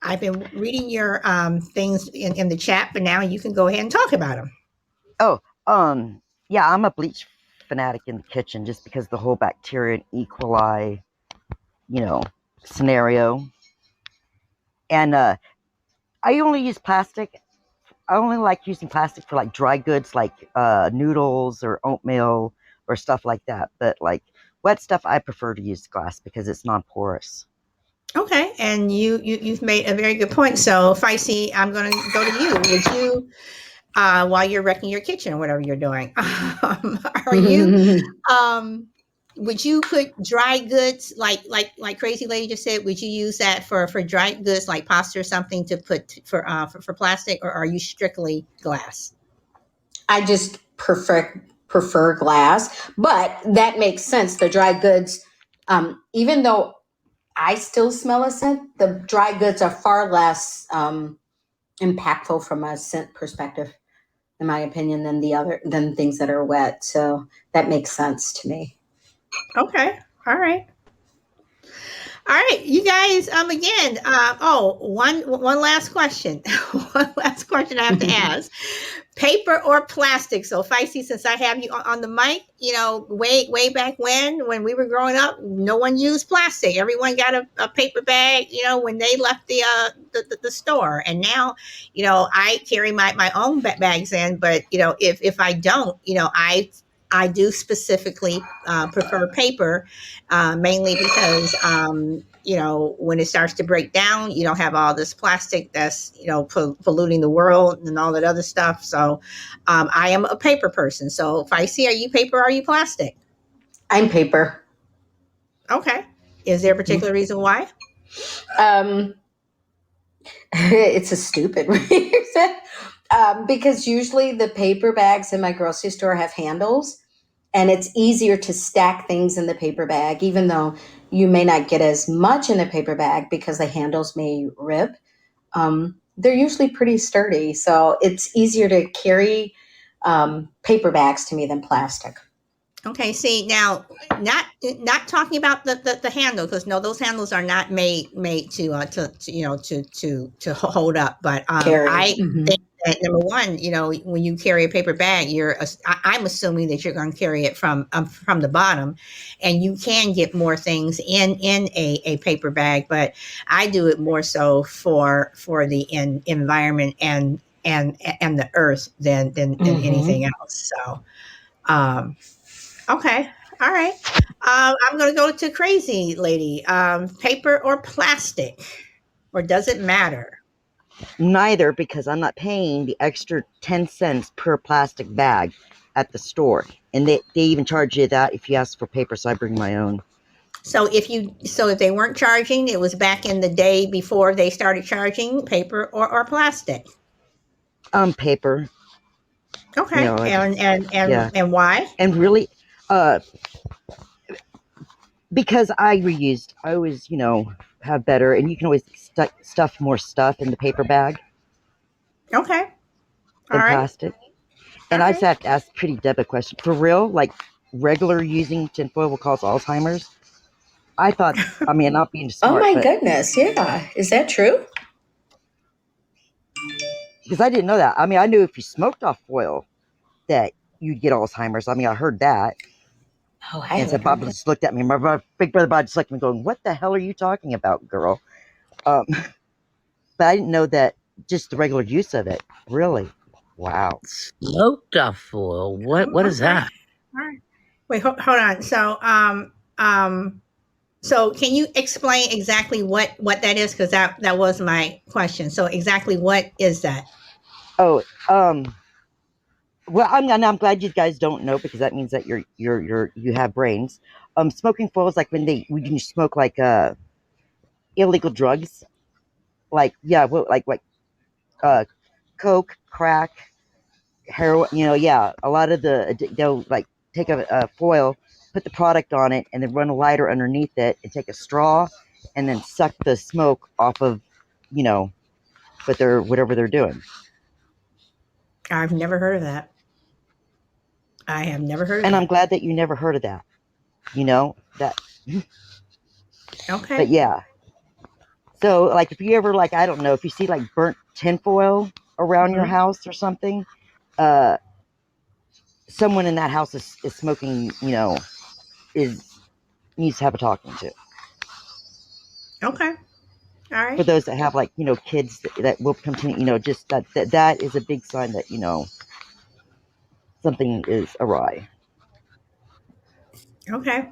I've been reading your things in the chat, but now you can go ahead and talk about them. Oh, yeah, I'm a bleach fanatic in the kitchen, just because the whole bacteria and E. coli, scenario. And I only use plastic. I only like using plastic for like dry goods, like noodles or oatmeal or stuff like that. But like wet stuff, I prefer to use glass because it's non-porous. Okay, and you've made a very good point. So, Feisty, I'm going to go to you. Would you, while you're wrecking your kitchen or whatever you're doing, are you, would you put dry goods like Crazy Lady just said? Would you use that for dry goods like pasta or something to put for plastic, or are you strictly glass? I just prefer glass, but that makes sense. The dry goods, even though I still smell a scent, the dry goods are far less impactful from a scent perspective, in my opinion, than things that are wet. So that makes sense to me. Okay, all right. All right, you guys. Again. One last question. One last question I have to ask: paper or plastic? So, Feisty, since I have you on the mic, way back when we were growing up, no one used plastic. Everyone got a paper bag. When they left the store, and now, I carry my own bags in. But if I don't, I do specifically prefer paper, mainly because when it starts to break down, you don't have all this plastic that's polluting the world and all that other stuff. So I am a paper person. So if I see, are you paper? Or are you plastic? I'm paper. Okay. Is there a particular reason why? It's a stupid reason. Because usually the paper bags in my grocery store have handles, and it's easier to stack things in the paper bag, even though you may not get as much in the paper bag because the handles may rip. they're usually pretty sturdy, so it's easier to carry paper bags to me than plastic. Okay, see now, not talking about the handle, because no, those handles are not made to hold up. But Carry. I Mhm. think that number one, when you carry a paper bag, I'm assuming that you're going to carry it from the bottom, and you can get more things in a paper bag. But I do it more so for the environment and the earth than anything else. So. Um, Okay. All right. I'm going to go to crazy lady. Paper or plastic, or does it matter? Neither, because I'm not paying the extra 10 cents per plastic bag at the store. And they even charge you that if you ask for paper, so I bring my own. So if they weren't charging, it was back in the day before they started charging, paper or plastic. Paper, Okay. And yeah. why? And really, uh, because I reused, I always, have better, and you can always stuff more stuff in the paper bag Okay. All than right. plastic. All And I just right. have to ask Pretty Deb a question. For real, like regular using tinfoil will cause Alzheimer's? I thought, I mean, not being Oh smart, my but goodness, yeah. Is that true? because I didn't know that. I mean, I knew if you smoked off foil that you'd get Alzheimer's. I mean, I heard that. Oh, I And so haven't Bob heard that. just looked at me. My big brother Bob just looked at me going, "What the hell are you talking about, girl?" Um, but I didn't know that just the regular use of it. Really? Wow. Smoked off foil. What is Okay. that? All right. Wait, hold on. So can you explain exactly what that is? Because that was my question. So exactly what is that? Oh, well, I'm glad you guys don't know because that means that you have brains. Smoking foil is like when you smoke like illegal drugs, like yeah, well, like uh coke, crack, heroin. Yeah, a lot of they'll like take a foil, put the product on it, and then run a lighter underneath it, and take a straw, and then suck the smoke off of, you know, whatever they're doing. I've never heard of that. I have never heard of And I'm that. glad that you never heard of that. That. But Okay. yeah, so like if you ever like I don't know if you see like burnt tinfoil around your Mhm. house or something, uh, someone in that house is smoking. Is needs to have a talking to. Okay. All For right. those that have like kids that will continue, just that is a big sign that something is awry. Okay.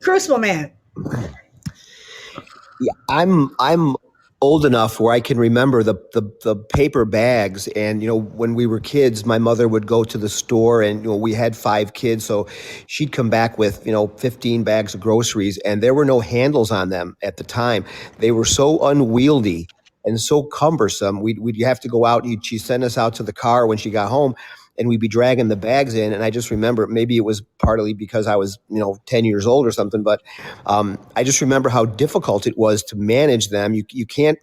Crucible man. Yeah, I'm old enough where I can remember the paper bags. And when we were kids, my mother would go to the store, and we had 5 kids, so she'd come back with 15 bags of groceries, and there were no handles on them at the time. They were so unwieldy and so cumbersome. We'd have to go out. She'd send us out to the car when she got home, and we'd be dragging the bags in. And I just remember, maybe it was partly because I was 10 years old or something, but I just remember how difficult it was to manage them. You can't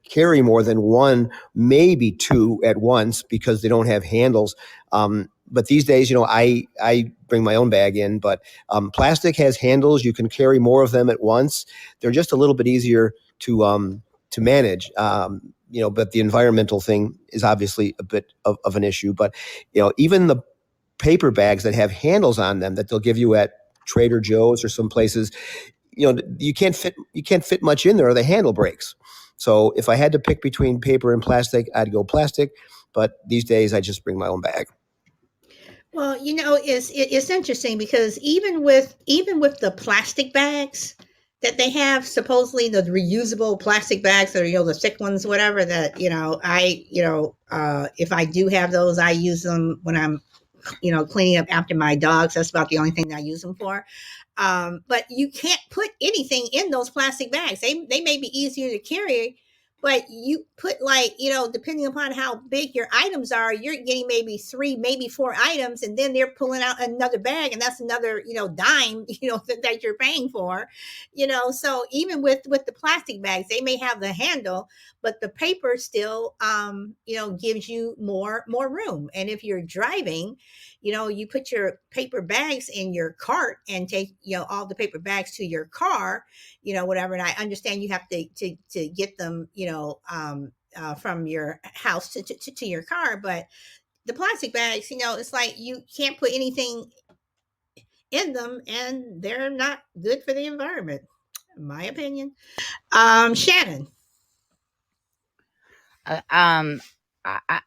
carry more than one, maybe two at once because they don't have handles. But these days, I bring my own bag in. But plastic has handles. You can carry more of them at once. They're just a little bit easier to manage. But the environmental thing is obviously a bit of an issue. But even the paper bags that have handles on them that they'll give you at Trader Joe's or some places, you can't fit much in there, or the handle breaks. So if I had to pick between paper and plastic, I'd go plastic. But these days, I just bring my own bag. Well, it's interesting because even with the plastic bags that they have, supposedly the reusable plastic bags, or the thick ones, whatever, that if I do have those, I use them when I'm cleaning up after my dogs. That's about the only thing I use them for. But you can't put anything in those plastic bags. They may be easier to carry, but you put like, depending upon how big your items are, you're getting maybe 3, maybe 4 items, and then they're pulling out another bag, and that's another, dime, that you're paying for, so even with the plastic bags, they may have the handle, but the paper still, gives you more room. And if you're driving, you put your paper bags in your cart and take, all the paper bags to your car, whatever. And I understand you have to get them, from your house to your car. But the plastic bags, it's like you can't put anything in them, and they're not good for the environment, in my opinion. Shannon. Uh, um,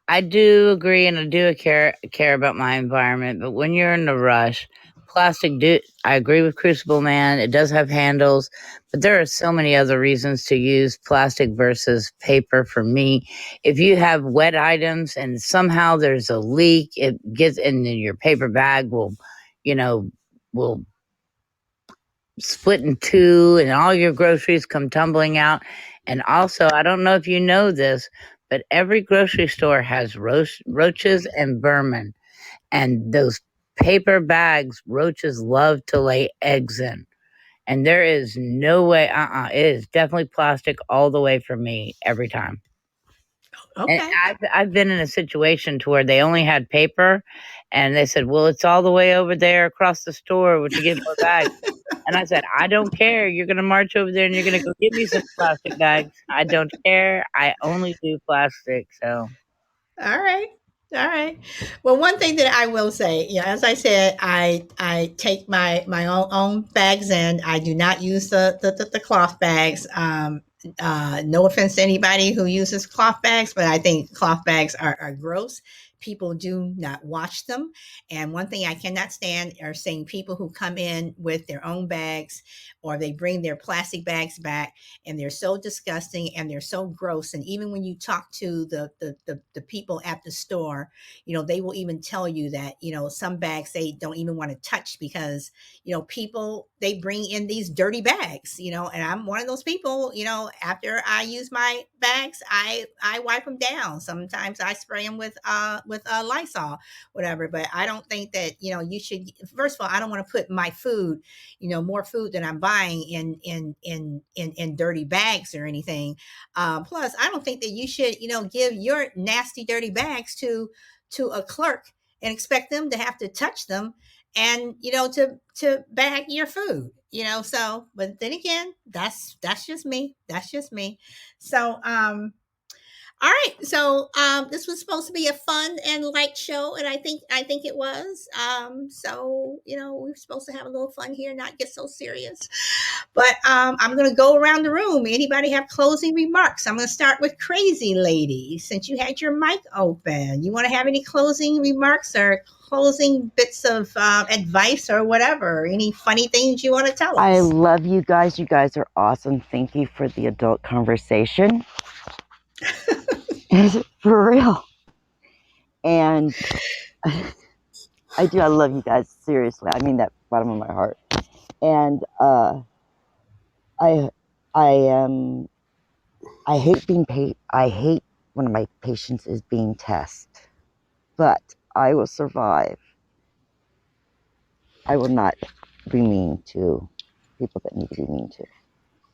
I do agree, and I do care about my environment. But when you're in a rush, plastic do. I agree with Crucible Man. It does have handles, but there are so many other reasons to use plastic versus paper. For me, if you have wet items and somehow there's a leak, it gets in your paper bag. You know, will split in two, and all your groceries come tumbling out. And also, I don't know if you know this, but every grocery store has roaches and vermin. And those paper bags, roaches love to lay eggs in. And there is no way, it is definitely plastic all the way for me every time. And Okay. I've been in a situation to where they only had paper, and they said, "Well, it's all the way over there across the store. Would you get more bags?" And I said, "I don't care. You're gonna march over there and you're gonna go get me some plastic bags. I don't care. I only do plastic." So All right. All right. Well, one thing that I will say, as I said, I take my own bags in. I do not use the cloth bags. No offense to anybody who uses cloth bags, but I think cloth bags are gross. People do not wash them. And one thing I cannot stand are seeing people who come in with their own bags, or they bring their plastic bags back, and they're so disgusting and they're so gross. And even when you talk to the people at the store, they will even tell you that, some bags they don't even want to touch, because, people, they bring in these dirty bags, and I'm one of those people. After I use my bags, I wipe them down. Sometimes I spray them with Lysol, whatever. But I don't think that, you should, first of all, I don't want to put my food, more food than I'm buying in dirty bags or anything. Plus, I don't think that you should, give your nasty, dirty bags to a clerk and expect them to have to touch them, and to bag your food. So, but then again, that's just me. That's just me. So, all right. So this was supposed to be a fun and light show, and I think it was. So we're supposed to have a little fun here, not get so serious. But I'm going to go around the room. Anybody have closing remarks? I'm going to start with Crazy Lady, since you had your mic open. You want to have any closing remarks or closing bits of advice or whatever? Any funny things you want to tell us? I love you guys. You guys are awesome. Thank you for the adult conversation. For real. And I do. I love you guys. Seriously. I mean that bottom of my heart. And I hate being paid. I hate when my patience is being tested. But I will survive. I will not be mean to people that need to be mean to.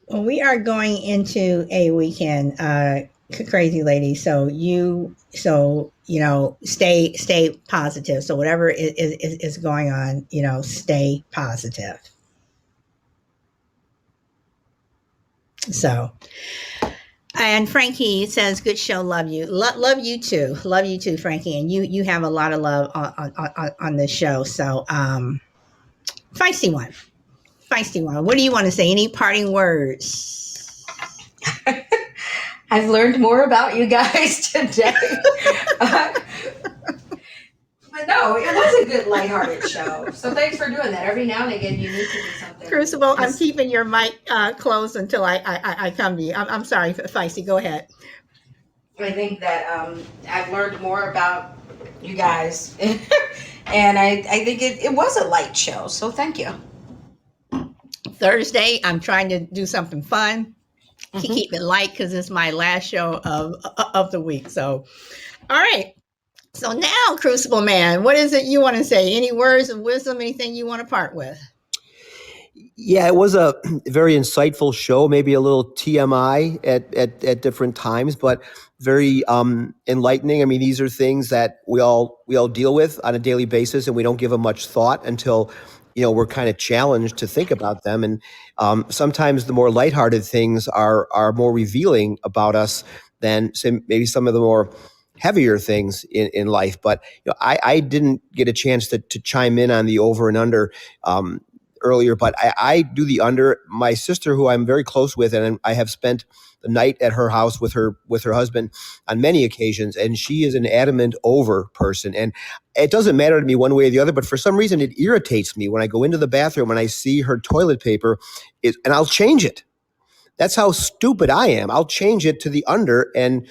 Well, we are going into a weekend, Crazy Lady. So stay positive. So whatever is going on, stay positive. So, and Frankie says, "Good show, love you, love you too, Frankie." And you have a lot of love on this show. So, feisty one. What do you want to say? Any parting words? I've learned more about you guys today. But no, it was a good lighthearted show. So thanks for doing that. Every now and again, you need to do something. Crucible, I'm keeping your mic closed until I come to you. I'm sorry, Feisty. Go ahead. I think that I've learned more about you guys. And I think it was a light show. So thank you. Thursday, I'm trying to do something fun. Mhm. keep it light because it's my last show of the week. So, all right. So now, Crucible Man, what is it you want to say? Any words of wisdom? Anything you want to part with? Yeah, it was a very insightful show, maybe a little TMI at different times, but very enlightening. I mean, these are things that we all deal with on a daily basis, and we don't give them much thought until we're kind of challenged to think about them. And sometimes the more lighthearted things are more revealing about us than maybe some of the more heavier things in life. But I didn't get a chance to chime in on the over and under. Earlier, but I do the under. My sister, who I'm very close with, and I have spent the night at her house with her husband on many occasions, and she is an adamant over person. And it doesn't matter to me one way or the other, but for some reason it irritates me when I go into the bathroom and I see her toilet paper, and I'll change it. That's how stupid I am. I'll change it to the under, and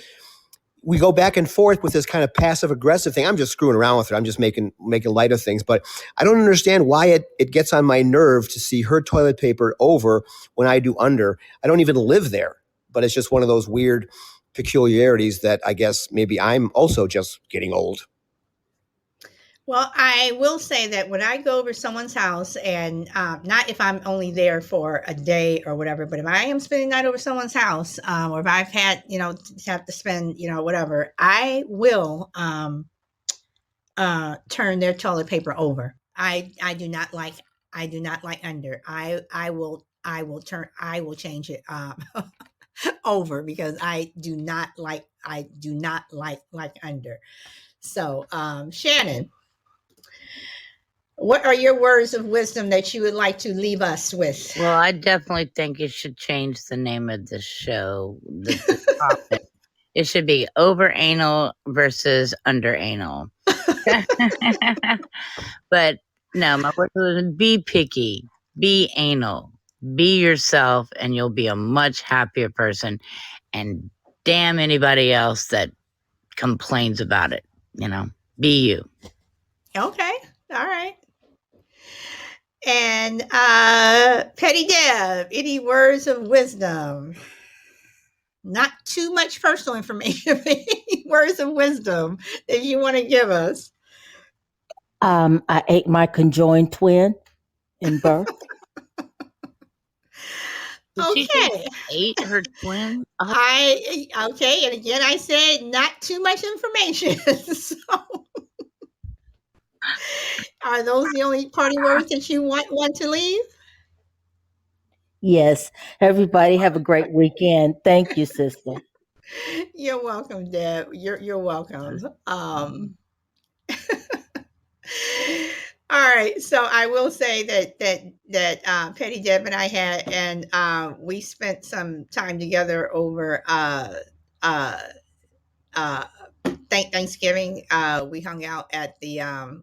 we go back and forth with this kind of passive aggressive thing. I'm just screwing around with her. I'm just making light of things, but I don't understand why it gets on my nerve to see her toilet paper over when I do under. I don't even live there, but it's just one of those weird peculiarities that I guess maybe I'm also just getting old. Well, I will say that when I go over someone's house, and not if I'm only there for a day or whatever, but if I am spending the night over someone's house, or if I've had, have to spend, whatever, I will turn their toilet paper over. I do not like under. I will change it over because I do not like under. So, Shannon, what are your words of wisdom that you would like to leave us with? Well, I definitely think you should change the name of the show. The topic. It should be over anal versus under anal. But no, my word is be picky, be anal, be yourself, and you'll be a much happier person. And damn anybody else that complains about it. Be you. Okay, all right. And Petty Deb, any words of wisdom? Not too much personal information, but any words of wisdom that you want to give us? I ate my conjoined twin in birth. Did she say Okay. ate her twin? Okay, and again I said not too much information. So are those the only parting words that you want to leave? Yes. Everybody have a great weekend. Thank you, sister. You're welcome, Deb. You're welcome. All right, so I will say that Petty Deb and I had, and we spent some time together over Thanksgiving. We hung out at the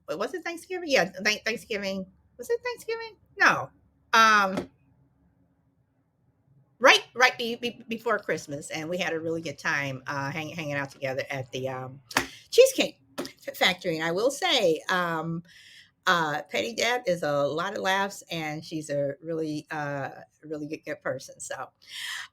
was it Thanksgiving? Yeah, Thanksgiving. Was it Thanksgiving? No. Right before Christmas, and we had a really good time hanging out together at the Cheesecake Factory. And I will say, Petty Deb is a lot of laughs, and she's a really really good person. So,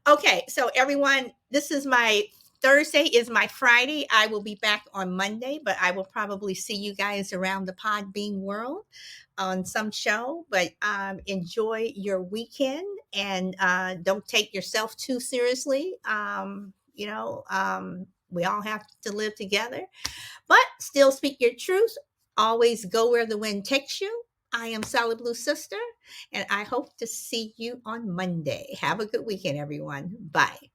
okay, so everyone, this is my Thursday is my Friday. I will be back on Monday, but I will probably see you guys around the Podbean world on some show. But enjoy your weekend, and don't take yourself too seriously. We all have to live together, but still speak your truth. Always go where the wind takes you. I am Solid Blue Sister, and I hope to see you on Monday. Have a good weekend, everyone. Bye.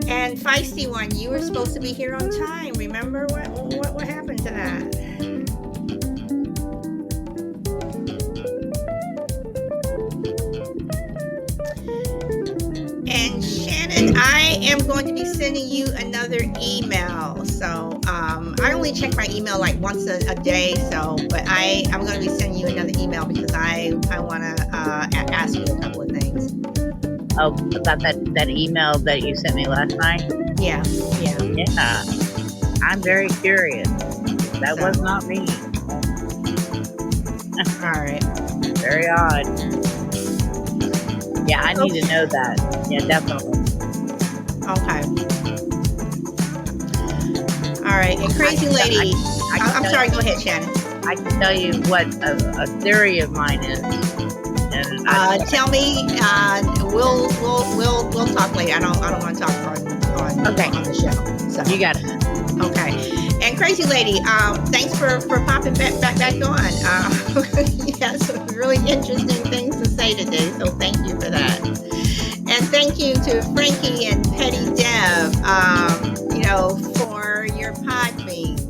And Feisty One, you were supposed to be here on time. Remember what happened to that? And Shannon, I am going to be sending you another email. So I only check my email like once a day. So, but I'm going to be sending you another email because I want to ask you a couple of things. Oh, about that email that you sent me last night? Yeah. I'm very curious. That was not me. All right. Very odd. Yeah, I need to know that. Yeah, definitely. Okay. All right. And Crazy Lady, I can I'm tell sorry. you- Go ahead, Shannon. I can tell you what a theory of mine is. And Tell me. We'll talk later. I don't want to talk on Okay. on the show. So you got it. okay. And Crazy Lady, thanks for popping back on. You have some really interesting things to say today, so thank you for that. And thank you to Frankie and Petty Deb, for your pod beans.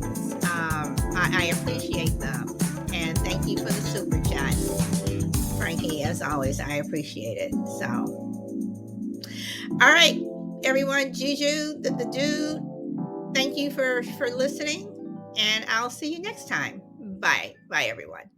I appreciate them. And thank you for the super chat. Frankie, as always, I appreciate it. So, all right, everyone, Juju, the dude, thank you for listening, and I'll see you next time. Bye, everyone.